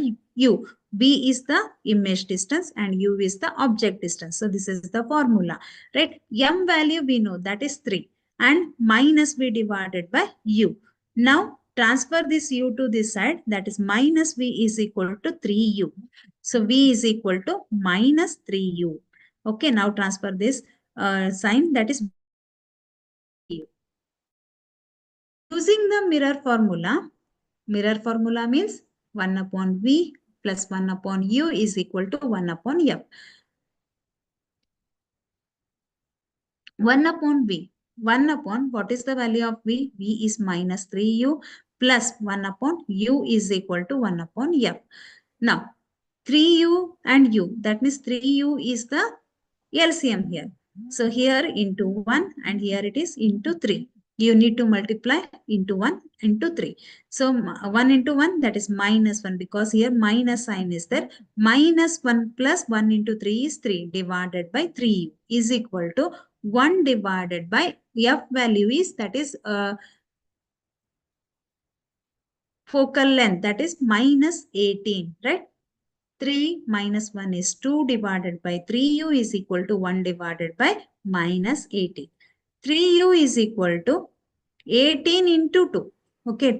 U. B is the image distance and U is the object distance. So this is the formula, right? M value we know, that is 3, and minus B divided by U. Now transfer this U to this side, that is minus V is equal to 3U. So V is equal to minus 3U. Okay, now transfer this sign, that is using the mirror formula means 1 upon V plus 1 upon U is equal to 1 upon F. 1 upon V. 1 upon, what is the value of V? V is minus 3U plus 1 upon U is equal to 1 upon F. Now, 3U and U, that means 3U is the LCM here. So here into 1 and here it is into 3. You need to multiply into 1 into 3. So 1 into 1, that is minus 1, because here minus sign is there. Minus 1 plus 1 into 3 is 3 divided by 3 is equal to 1 divided by F value is, that is focal length, that is minus 18, right? 3 minus 1 is 2 divided by 3U is equal to 1 divided by minus 18. 3U is equal to 18 into 2. Okay,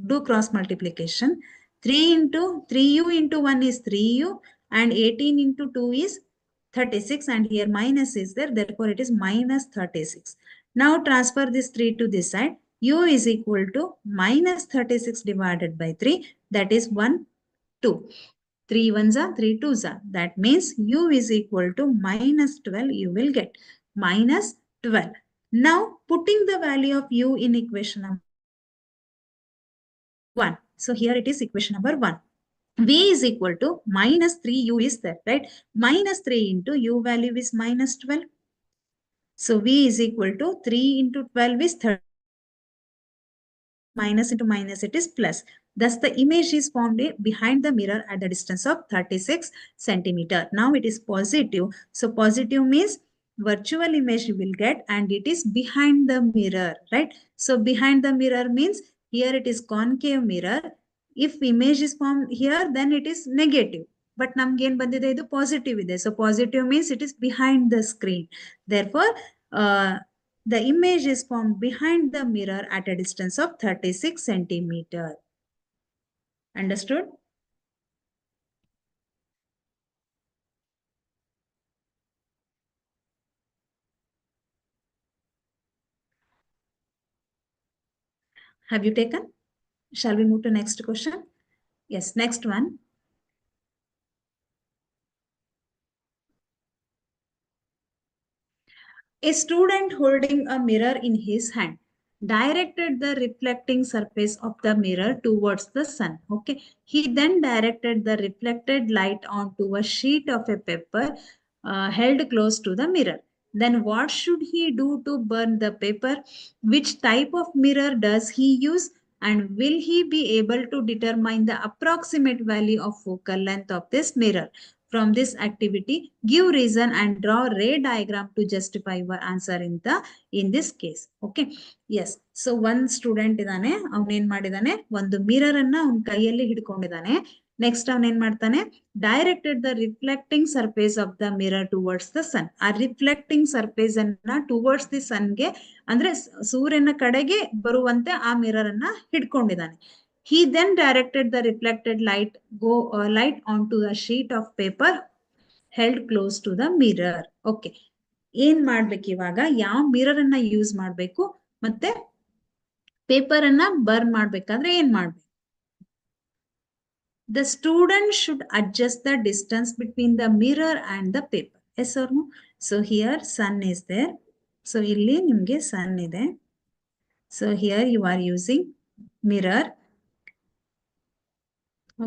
do cross multiplication. 3 into 3U into 1 is 3U and 18 into 2 is 36, and here minus is there. Therefore, it is minus 36. Now transfer this 3 to this side. U is equal to minus 36 divided by 3. That is 1, 2. 3 ones are 3 twos are. That means U is equal to minus 12. You will get minus 12. Now putting the value of U in equation number 1. So here it is equation number 1. V is equal to minus 3U is there, right? Minus 3 into U value is minus 12. So V is equal to 3 into 12 is 30. Minus into minus, it is plus. Thus, the image is formed behind the mirror at the distance of 36 centimeter. Now it is positive. So positive means virtual image you will get and it is behind the mirror, right? So behind the mirror means here it is concave mirror. If image is formed here, then it is negative. But ನಮ್ಗೆ ಏನು ಬಂದಿದೆ ಇದು positive ಇದೆ. So positive means it is behind the screen. Therefore, the image is formed behind the mirror at a distance of 36 centimeter. Understood? Have you taken? Shall we move to next question? Yes, next one. A student holding a mirror in his hand directed the reflecting surface of the mirror towards the sun. Okay. He then directed the reflected light onto a sheet of a paper held close to the mirror. Then what should he do to burn the paper? Which type of mirror does he use? And will he be able to determine the approximate value of focal length of this mirror? From this activity, give reason and draw ray diagram to justify your answer in this case. Okay. Yes. So one student idane, avanu en madidane, ಒಂದು mirror ಅನ್ನ ಅವನ ಕೈಯಲ್ಲಿ ಹಿಡ್ಕೊಂಡಿದ್ದಾನೆ. Next ಅವನ್ ಏನ್ ಮಾಡ್ತಾನೆ, directed the reflecting surface of the mirror towards the sun. ಆ reflecting surface ಅನ್ನ towards the ಸನ್ಗೆ ಅಂದ್ರೆ ಸೂರ್ಯನ ಕಡೆಗೆ ಬರುವಂತೆ ಆ ಮಿರರ್ ಅನ್ನ ಹಿಡ್ಕೊಂಡಿದ್ದಾನೆ. He then directed the reflected light onto a sheet of paper held close to the mirror. Okay. ಏನ್ ಮಾಡ್ಬೇಕು ಇವಾಗ, ಯಾವ ಮಿರರ್ ಅನ್ನ ಯೂಸ್ ಮಾಡ್ಬೇಕು ಮತ್ತೆ ಪೇಪರ್ ಅನ್ನ ಬರ್ನ್ ಮಾಡ್ಬೇಕಾದ್ರೆ ಏನ್ ಮಾಡ್ಬೇಕು? The student should adjust the distance between the mirror and the paper. Yes or no? So here sun is there. So ಇಲ್ಲಿ ನಿಮ್ಗೆ sun ಇದೆ. So here you are using mirror.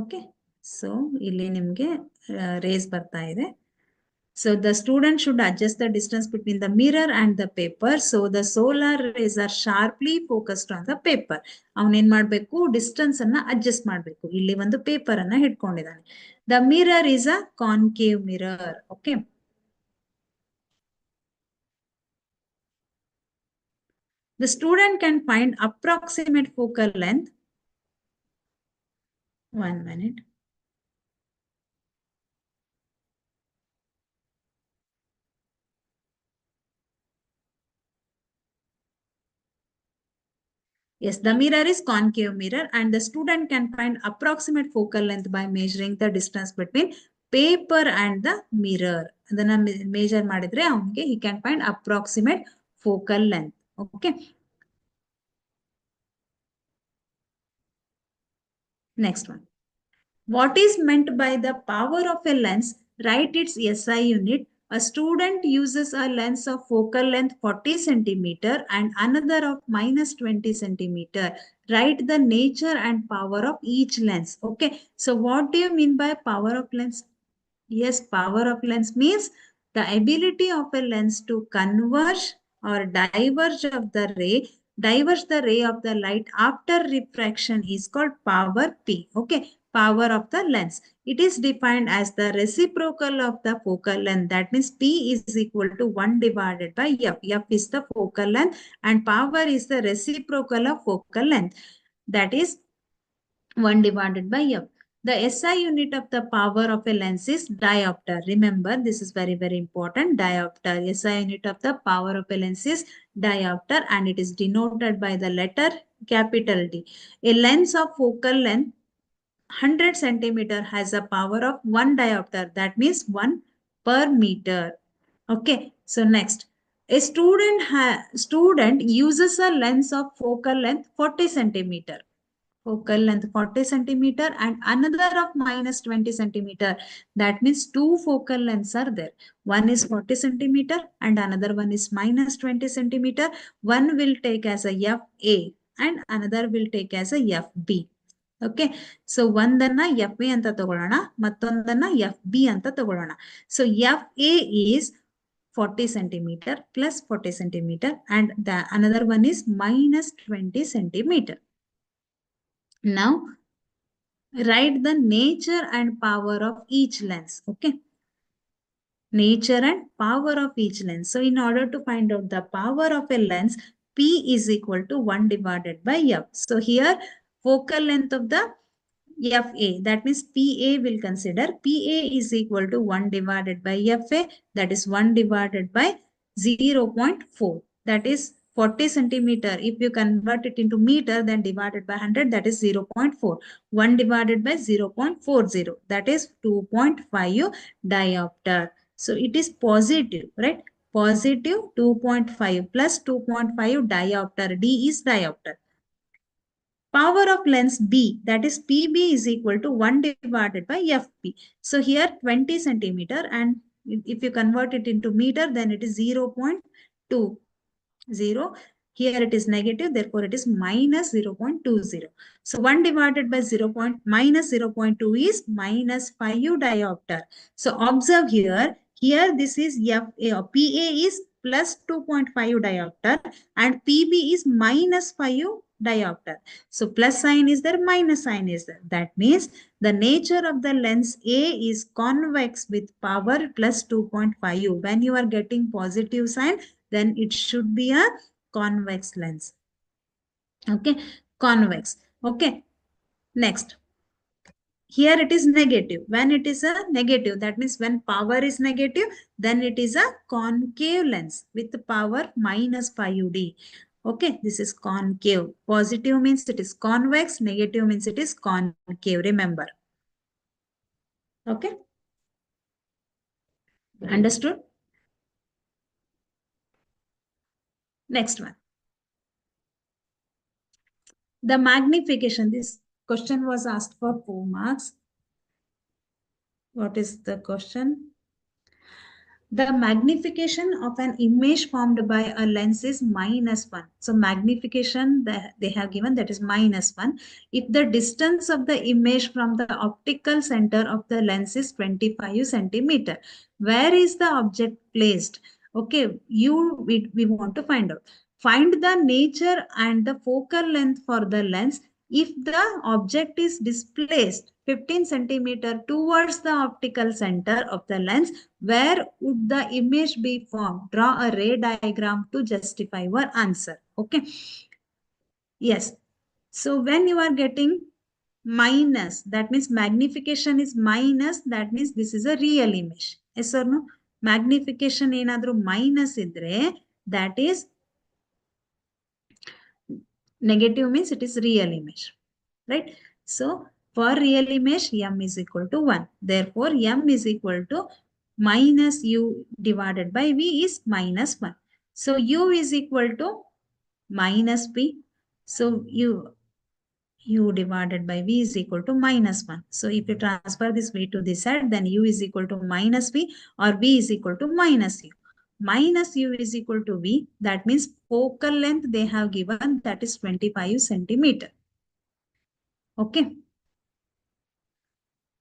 Okay. So ಇಲ್ಲಿ ನಿಮ್ಗೆ rays ಬರ್ತಾ ಇದೆ. So the student should adjust the distance between the mirror and the paper. So the solar rays are sharply focused on the paper. ಅವನ್ ಏನ್ ಮಾಡ್ಬೇಕು, distance ಅನ್ನ adjust ಮಾಡ್ಬೇಕು. ಇಲ್ಲಿ ಒಂದು ಪೇಪರ್ ಅನ್ನ ಹಿಡ್ಕೊಂಡಿದ್ದಾನೆ. The mirror is a concave mirror. Okay. The student can find approximate focal length. 1 minute. Yes, the mirror is concave mirror and the student can find approximate focal length by measuring the distance between paper and the mirror. ಅದನ್ನ measure ಮಾಡಿದ್ರೆ ಅವನಿಗೆ he can find approximate focal length. Okay. Next one. What is meant by the power of a lens? Write its SI unit. A student uses a lens of focal length 40 centimeter and another of minus 20 centimeter. Write the nature and power of each lens. Okay. So what do you mean by power of lens? Yes, power of lens means the ability of a lens to converge or diverge the ray of the light after refraction is called power P. Okay. Power of the lens. It is defined as the reciprocal of the focal length. That means P is equal to 1 divided by F. F is the focal length and power is the reciprocal of focal length. That is 1 divided by F. The SI unit of the power of a lens is diopter. Remember, this is very, very important. Diopter. SI unit of the power of a lens is diopter and it is denoted by the letter capital D. A lens of focal length 100 centimeter has a power of 1 diopter. That means 1 per meter. Okay. So next, a student uses a lens of focal length 40 centimeter. Focal length 40 centimeter and another of minus 20 centimeter. That means two focal lengths are there. One is 40 centimeter and another one is minus 20 centimeter. One will take as a FA and another will take as a FB. Okay. So ಒಂದನ್ನ FA ಅಂತ ತಗೊಳ್ಳೋಣ, ಮತ್ತೊಂದನ್ನ FB ಅಂತ ತಗೊಳ್ಳೋಣ. So FA is 40 centimeter plus 40 centimeter and the another one is minus 20 centimeter. Now, write the nature and power of each lens. Okay. Nature and power of each lens. So, in order to find out the power of a lens, P is equal to 1 divided by F. So, here focal length of the FA, that means PA will consider PA is equal to 1 divided by FA, that is 1 divided by 0.4. That is 40 centimeter. If you convert it into meter, then divided by 100, that is 0.4. 1 divided by 0.40, that is 2.5 diopter. So it is positive, right? Positive 2.5 plus 2.5 diopter. D is diopter. Power of lens B, that is PB is equal to 1 divided by FB. So here 20 centimeter and if you convert it into meter, then it is 0. Here it is negative, therefore it is minus 0.20. So 1 divided by minus 0.2 is minus 5 diopter. So observe here, this is PA is plus 2.5 diopter and PB is minus 5 diopter. So plus sign is there, minus sign is there. That means the nature of the lens A is convex with power plus 2.5. When you are getting positive sign, then it should be a convex lens. Okay, convex. Okay, next. Here it is negative. When it is a negative, that means when power is negative, then it is a concave lens with power minus 5D. Okay, this is concave. Positive means it is convex, negative means it is concave. Remember. Okay, understood? Next one. The magnification. This question was asked for 4 marks. What is the question? The magnification of an image formed by a lens is -1. So magnification that they have given, that is -1. If the distance of the image from the optical center of the lens is 25 centimeter, where is the object placed? Okay, we want to find out. Find the nature and the focal length for the lens if the object is displaced 15 centimeter towards the optical center of the lens. Where would the image be formed? Draw a ray diagram to justify your answer. Okay. Yes. So when you are getting minus, that means magnification is minus, that means this is a real image. Yes or no? Magnification enadru minus idre, that is negative, means it is real image. Right? So for real image, m is equal to 1. Therefore, m is equal to minus u divided by v is minus 1. So u is equal to minus p. So u divided by v is equal to minus 1. So if you transfer this v to this side, then u is equal to minus v or v is equal to minus u. Minus u is equal to v. That means focal length they have given, that is 25 centimeter. Okay.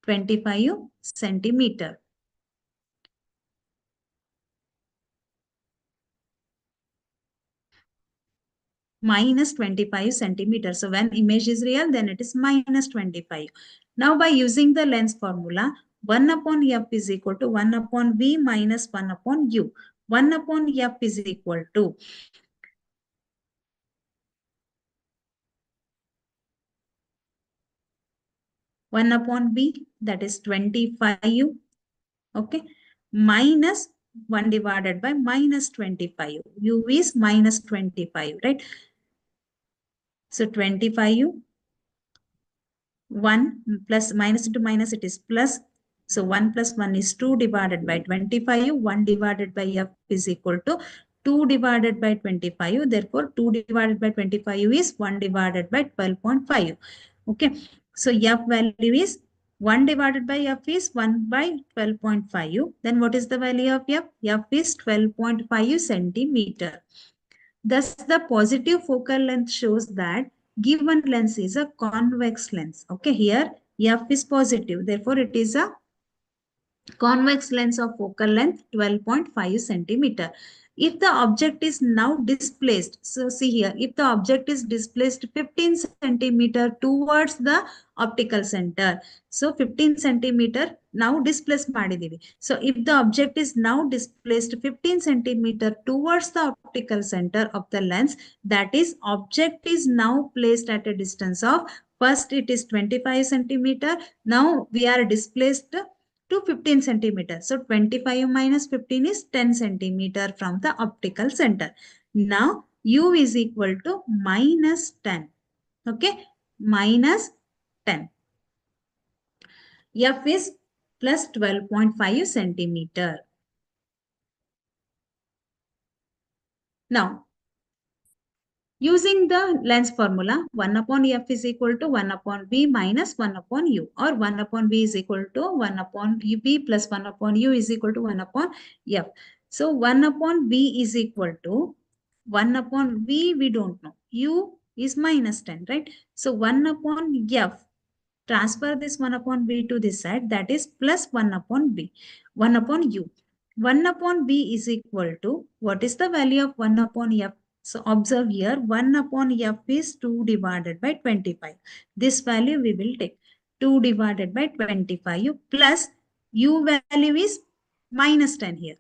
25 centimeter. Minus 25 centimeter. So when image is real, then it is minus 25. Now by using the lens formula, 1 upon f is equal to 1 upon v minus 1 upon u. 1 upon f is equal to 1 upon v, that is 25. Okay. Minus 1 divided by minus 25. U is minus 25, right? So 25, 1 plus minus into minus, it is plus. So 1 plus 1 is 2 divided by 25. 1 divided by f is equal to 2 divided by 25. Therefore, 2 divided by 25 is 1 divided by 12.5. Okay. So f value is 1 divided by f is 1 by 12.5. Then what is the value of f? F is 12.5 centimeter. Thus, the positive focal length shows that given lens is a convex lens. Okay, here f is positive. Therefore, it is a convex lens of focal length 12.5 centimeter. If the object is now displaced, so see here, if the object is displaced 15 centimeter towards the optical center, so 15 centimeter now displaced ಮಾಡಿದೀವಿ. So if the object is now displaced 15 centimeter towards the optical center of the lens, that is object is now placed at a distance of, first it is 25 centimeter. Now we are displaced to 15 centimeters. So 25 minus 15 is 10 centimeter from the optical center. Now u is equal to minus 10. Okay, minus 10. F is plus 12.5 centimeter. Now, using the lens formula, 1 upon f is equal to 1 upon v minus 1 upon u, or 1 upon v is equal to 1 upon v plus 1 upon u is equal to 1 upon f. So 1 upon V is equal to 1 upon V, we don't know. U is minus 10, right? So 1 upon F, transfer this 1 upon V to this side, that is plus 1 upon V, 1 upon U. 1 upon V is equal to, what is the value of 1 upon F? So observe here, 1 upon F is 2 divided by 25. This value we will take. 2 divided by 25 plus U value is minus 10 here.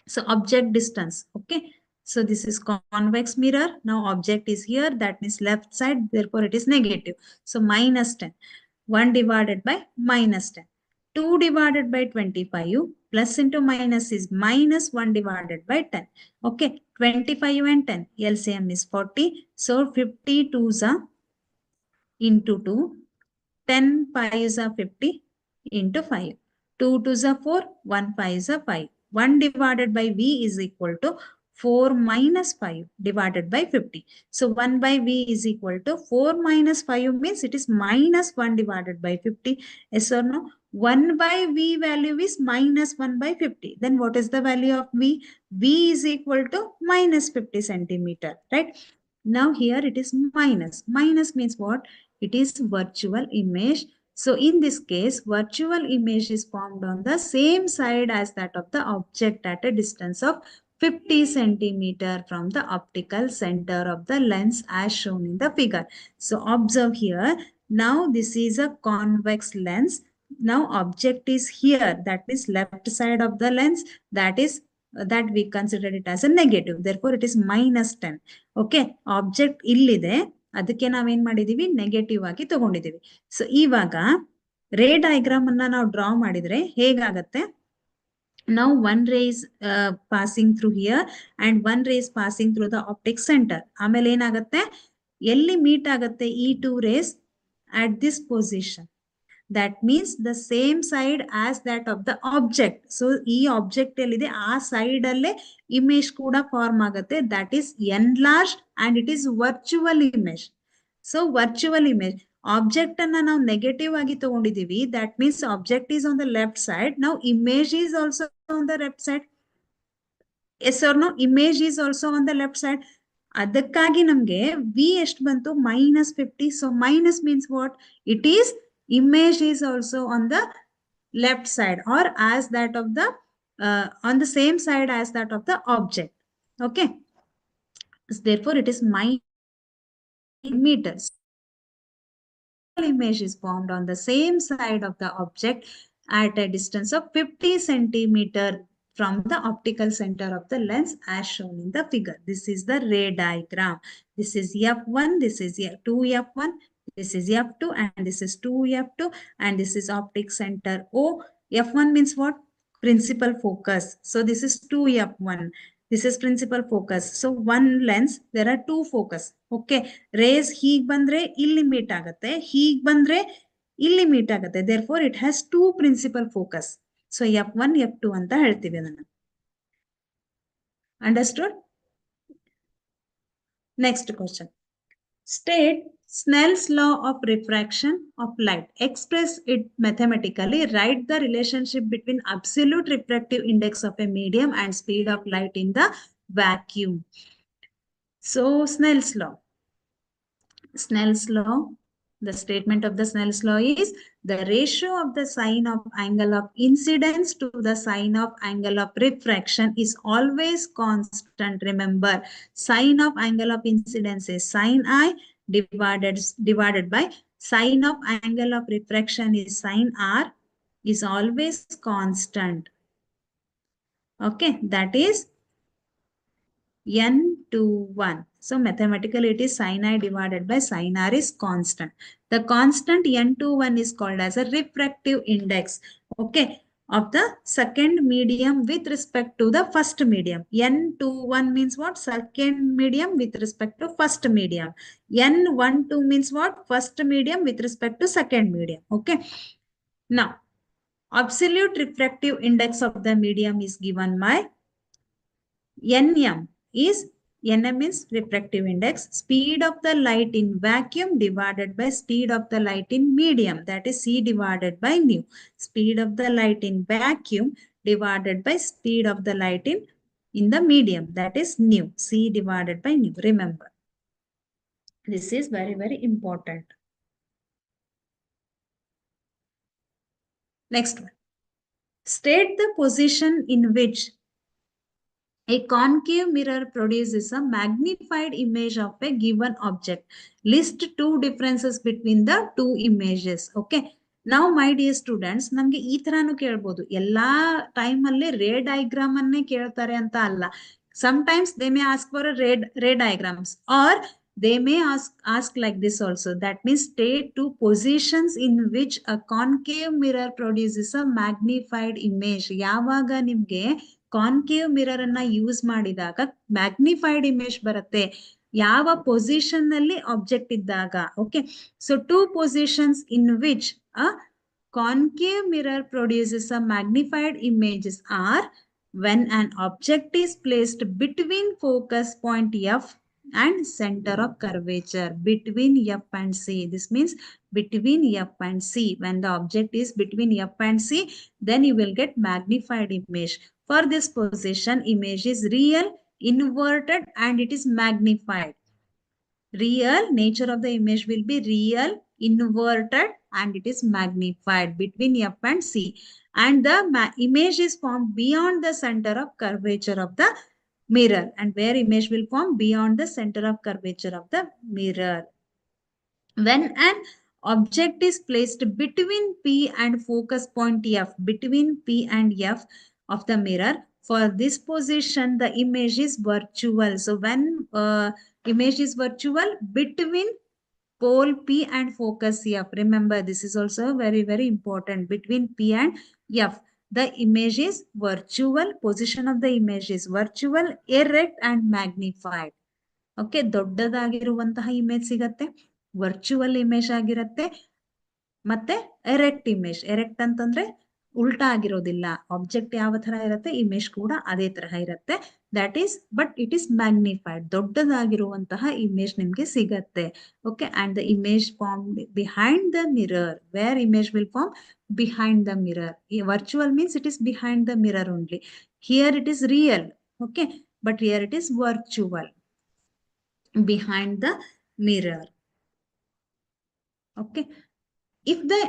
So object distance, okay. So this is convex mirror. Now object is here, that means left side, therefore it is negative. So minus 10. 1 divided by minus 10. 2 divided by 25, plus into minus is minus 1 divided by 10. Okay, 25 and 10, LCM is 40. So 52 is into 2. 10 5s are 50 into 5. 2 2s are 4, 1 5s are 5. 1 divided by V is equal to 4 minus 5 divided by 50. So 1 by V is equal to 4 minus 5 means it is minus 1 divided by 50. Yes or no? 1 by V value is minus 1 by 50. Then what is the value of V? V is equal to minus 50 centimeter, right? Now here it is minus. Minus means what? It is virtual image. So in this case, virtual image is formed on the same side as that of the object at a distance of 50 centimeter from the optical center of the lens as shown in the figure. So observe here. Now this is a convex lens. Now object is here. That means left side of the lens. That we consider it as a negative. Therefore, it is minus 10. Okay. Object illide. ಅದಕ್ಕೆ ನಾವೇನ್ ಮಾಡಿದೀವಿ negative ಆಗಿ ತಗೊಂಡಿದೀವಿ. So ಇವಾಗ ray diagram ಅನ್ನ ನಾವು draw ಮಾಡಿದ್ರೆ ಹೇಗಾಗತ್ತೆ? Now one ray is passing through here and one ray is passing through the optic center. ಆಮೇಲೆ ಏನಾಗುತ್ತೆ? ಎಲ್ಲಿ ಮೀಟ್ ಆಗುತ್ತೆ ಈ two rays? At this position. That means the same side as that of the object. So ಈ object ಎಲ್ಲಿದೆ ಆ side ಅಲ್ಲೇ image ಕೂಡ form ಆಗುತ್ತೆ. That is enlarged and it is virtual image. So virtual image. Object ಅನ್ನ ನಾವು negative ಆಗಿ ತಗೊಂಡಿದೀವಿ. That means object is on the left side. Now image is also on the left side. Yes or no? Image is also on the left side. ಅದಕ್ಕಾಗಿ ನಮಗೆ V ಎಷ್ಟು ಬಂತು? minus 50. So minus means what? It is image is also on the left side or as that of the on the same side as that of the object. Okay. Therefore, it is meters. Image is formed on the same side of the object at a distance of 50 centimeter from the optical center of the lens as shown in the figure. This is the ray diagram. This is F1, this is 2F1, this is F2 and this is 2F2 and this is optic center O. F1 means what? Principal focus. So this is 2F1. This is principal focus. So one lens, there are two focus. Okay. Rays ಹೀಗ್ ಬಂದ್ರೆ ಇಲ್ಲಿ meet ಆಗುತ್ತೆ, ಹೀಗ್ ಬಂದ್ರೆ ಇಲ್ಲಿ meet ಆಗುತ್ತೆ. Therefore, it has two principal focus. So F1, F2 ಅಂತ ಹೇಳ್ತೀವಿ ಅದನ್ನ. Understood? Next question. State Snell's law of refraction of light. Express it mathematically. Write the relationship between absolute refractive index of a medium and speed of light in the vacuum. So Snell's law. Snell's law. The statement of the Snell's law is the ratio of the sine of angle of incidence to the sine of angle of refraction is always constant. Remember, sine of angle of incidence is sine I divided by sine of angle of refraction is sine R is always constant. Okay, that is n to 1. So mathematically it is sin I divided by sin R is constant. The constant n to 1 is called as a refractive index. Okay, of the second medium with respect to the first medium. N to 1 means what? Second medium with respect to first medium. N1 2 means what? First medium with respect to second medium. Okay. Now, absolute refractive index of the medium is given by Nm is Nm is refractive index, speed of the light in vacuum divided by speed of the light in medium, that is C divided by nu. Speed of the light in vacuum divided by speed of the light in the medium, that is nu, C divided by nu. Remember, this is very, very important. Next one. State the position in which a concave mirror produces a magnified image of a given object. List two differences between the two images. Okay. Now, my dear students, ನಮಗೆ ಈ ತರಾನು ಕೇಳಬಹುದು. ಎಲ್ಲಾ time ಅಲ್ಲಿ ray diagram ಅನ್ನೇ ಕೇಳ್ತಾರೆ ಅಂತ ಅಲ್ಲ. Sometimes they may ask for a ray diagrams, or they may ask like this also. That means state two positions in which a concave mirror produces a magnified image. ಯಾವಾಗ ನಿಮ್ಗೆ concave mirror ಅನ್ನ use ಮಾಡಿದಾಗ magnified image ಬರುತ್ತೆ. ಯಾವ position ನಲ್ಲಿ object ಇದ್ದಾಗ. Okay, so two positions in which a concave mirror produces a magnified images are when an object is placed between focus point F and center of curvature, between F and C. This means between F and C. When the object is between F and C, then you will get magnified image. For this position, image is real, inverted, and it is magnified. Real, nature of the image will be real, inverted, and it is magnified between F and C. And the image is formed beyond the center of curvature of the mirror. And where image will form? Beyond the center of curvature of the mirror. When an object is placed between P and focus point F, between P and F of the mirror, for this position, the image is virtual. So when image is virtual between pole P and focus F. Remember, this is also very, very important. Between P and F, the image is virtual. Position of the image is virtual, erect, and magnified. Okay, ದೊಡ್ಡದಾಗಿರುವಂತಹ image ಸಿಗತ್ತೆ, virtual image ಆಗಿರತ್ತೆ, ಮತ್ತೆ erect image. Erect ಅಂತಂದ್ರೆ ಉಲ್ಟಾ ಆಗಿರೋದಿಲ್ಲ. Object ಯಾವ ತರ ಇರುತ್ತೆ, ಇಮೇಜ್ ಕೂಡ ಅದೇ ತರಹ ಇರುತ್ತೆ. That is, but it is magnified. ದೊಡ್ಡದಾಗಿರುವಂತಹ ಇಮೇಜ್ ನಿಮ್ಗೆ ಸಿಗತ್ತೆ. Okay, and the image form behind the mirror. Where image will form? Behind the mirror. Virtual means it is behind the mirror only. Here it is real. Okay, but here it is virtual, behind the mirror. Okay, if the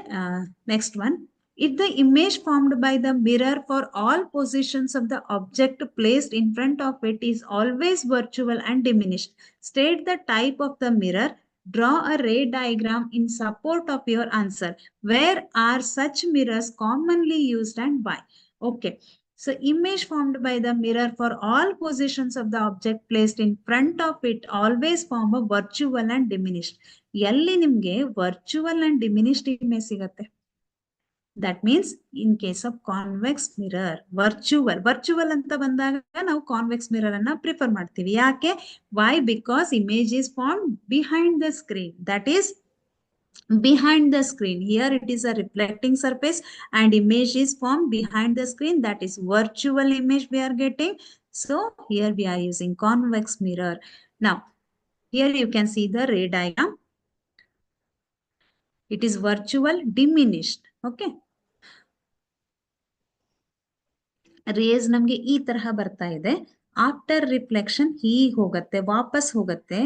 next one, if the image formed by the mirror for all positions of the object placed in front of it is always virtual and diminished, state the type of the mirror. Draw a ray diagram in support of your answer. Where are such mirrors commonly used and why? Okay, so image formed by the mirror for all positions of the object placed in front of it always form a virtual and diminished. ಎಲ್ಲಿ ನಿಮ್ಗೆ virtual and diminished image ಸಿಗತ್ತೆ? That means in case of convex mirror, virtual ಅಂತ ಬಂದಾಗ ನಾವು convex mirror ಅನ್ನ prefer ಮಾಡ್ತೀವಿ. ಯಾಕೆ? Why? Because image is form behind the screen. That is behind the screen. Here it is a reflecting surface and image is formed behind the screen. That is virtual image we are getting. So here we are using convex mirror. Now here you can see the ray diagram. It is virtual, diminished. Okay, rays ನಮ್ಗೆ ಈ ತರಹ ಬರ್ತಾ ಇದೆ. After reflection ಹೀಗೆ ಹೋಗುತ್ತೆ, ವಾಪಸ್ ಹೋಗುತ್ತೆ.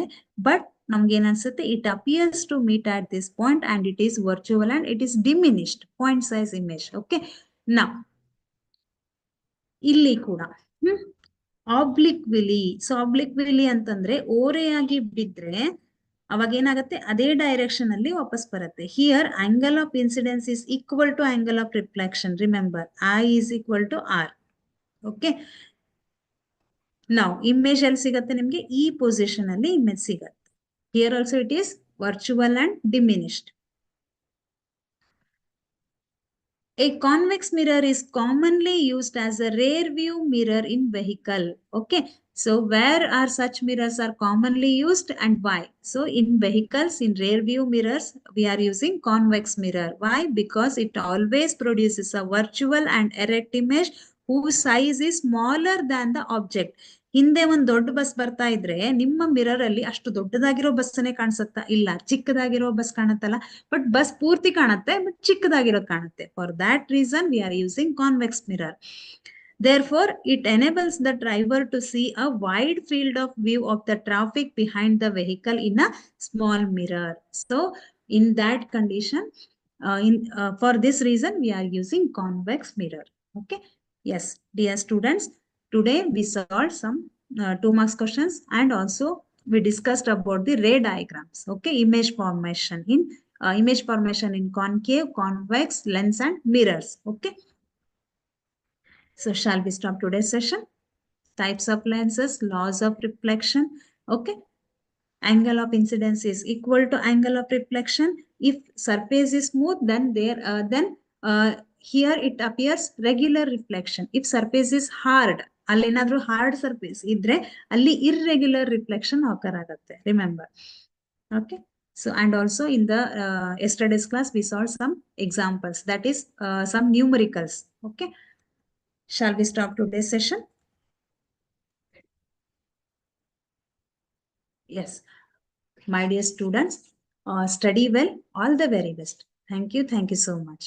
But ನಮ್ಗೆ ಏನ್ ಅನ್ಸುತ್ತೆ? It appears to meet at this point and it is virtual and it is diminished point size image. Okay, ನಾ ಇಲ್ಲಿ ಕೂಡ ಆಬ್ಲಿಕ್ ವಿಲಿ. ಸೊ ಆಬ್ಲಿಕ್ ವಿಲಿ ಅಂತಂದ್ರೆ ಓರೆಯಾಗಿ ಬಿದ್ರೆ ಅವಾಗ ಏನಾಗುತ್ತೆ? ಅದೇ ಡೈರೆಕ್ಷನ್ ಅಲ್ಲಿ ವಾಪಸ್ ಬರುತ್ತೆ. Here angle of incidence is equal to angle of reflection. Remember, I is equal to R. Okay, ನಾವು ಇಮೇಜ್ ಎಲ್ಲಿ ಸಿಗತ್ತೆ ನಿಮ್ಗೆ? ಈ ಪೊಸಿಷನ್ ಅಲ್ಲಿ ಇಮೇಜ್ ಸಿಗತ್ತೆ. Here also it is virtual and diminished. A convex mirror is commonly used as a rear view mirror in vehicle. Okay, so where are such mirrors are commonly used and why? So in vehicles, in rear view mirrors, we are using convex mirror. Why? Because it always produces a virtual and erect image whose size is smaller than the object. ಹಿಂದೆ ಒಂದು ದೊಡ್ಡ bus ಬರ್ತಾ ಇದ್ರೆ ನಿಮ್ಮ mirror ಅಲ್ಲಿ ಅಷ್ಟು ದೊಡ್ಡದಾಗಿರೋ ಬಸ್ಸನ್ನೇ ಕಾಣಿಸುತ್ತಾ? ಇಲ್ಲ, ಚಿಕ್ಕದಾಗಿರೋ ಬಸ್ ಕಾಣುತ್ತಲ್ಲ. ಬಟ್ ಬಸ್ ಪೂರ್ತಿ ಕಾಣುತ್ತೆ, ಬಟ್ ಚಿಕ್ಕದಾಗಿರೋದು ಕಾಣುತ್ತೆ. For that reason we are using convex mirror. Therefore, it enables the driver to see a wide field of view of the traffic behind the vehicle in a small mirror. So, in that condition, for this reason, we are using convex mirror. Okay. Yes, dear students, today we solved some 2 marks questions, and also we discussed about the ray diagrams. Okay, image formation in concave, convex, lens, and mirrors. Okay. So shall we stop today's session? Types of lenses, laws of reflection. Okay. Angle of incidence is equal to angle of reflection. If surface is smooth, then here it appears regular reflection. If surface is hard, allenadru hard surface idre alli irregular reflection occur agutte. Remember. Okay. So, and also in the yesterday's class we saw some examples, that is some numericals. Okay. Shall we stop today's session? Yes. My dear students, study well. All the very best. Thank you. Thank you so much.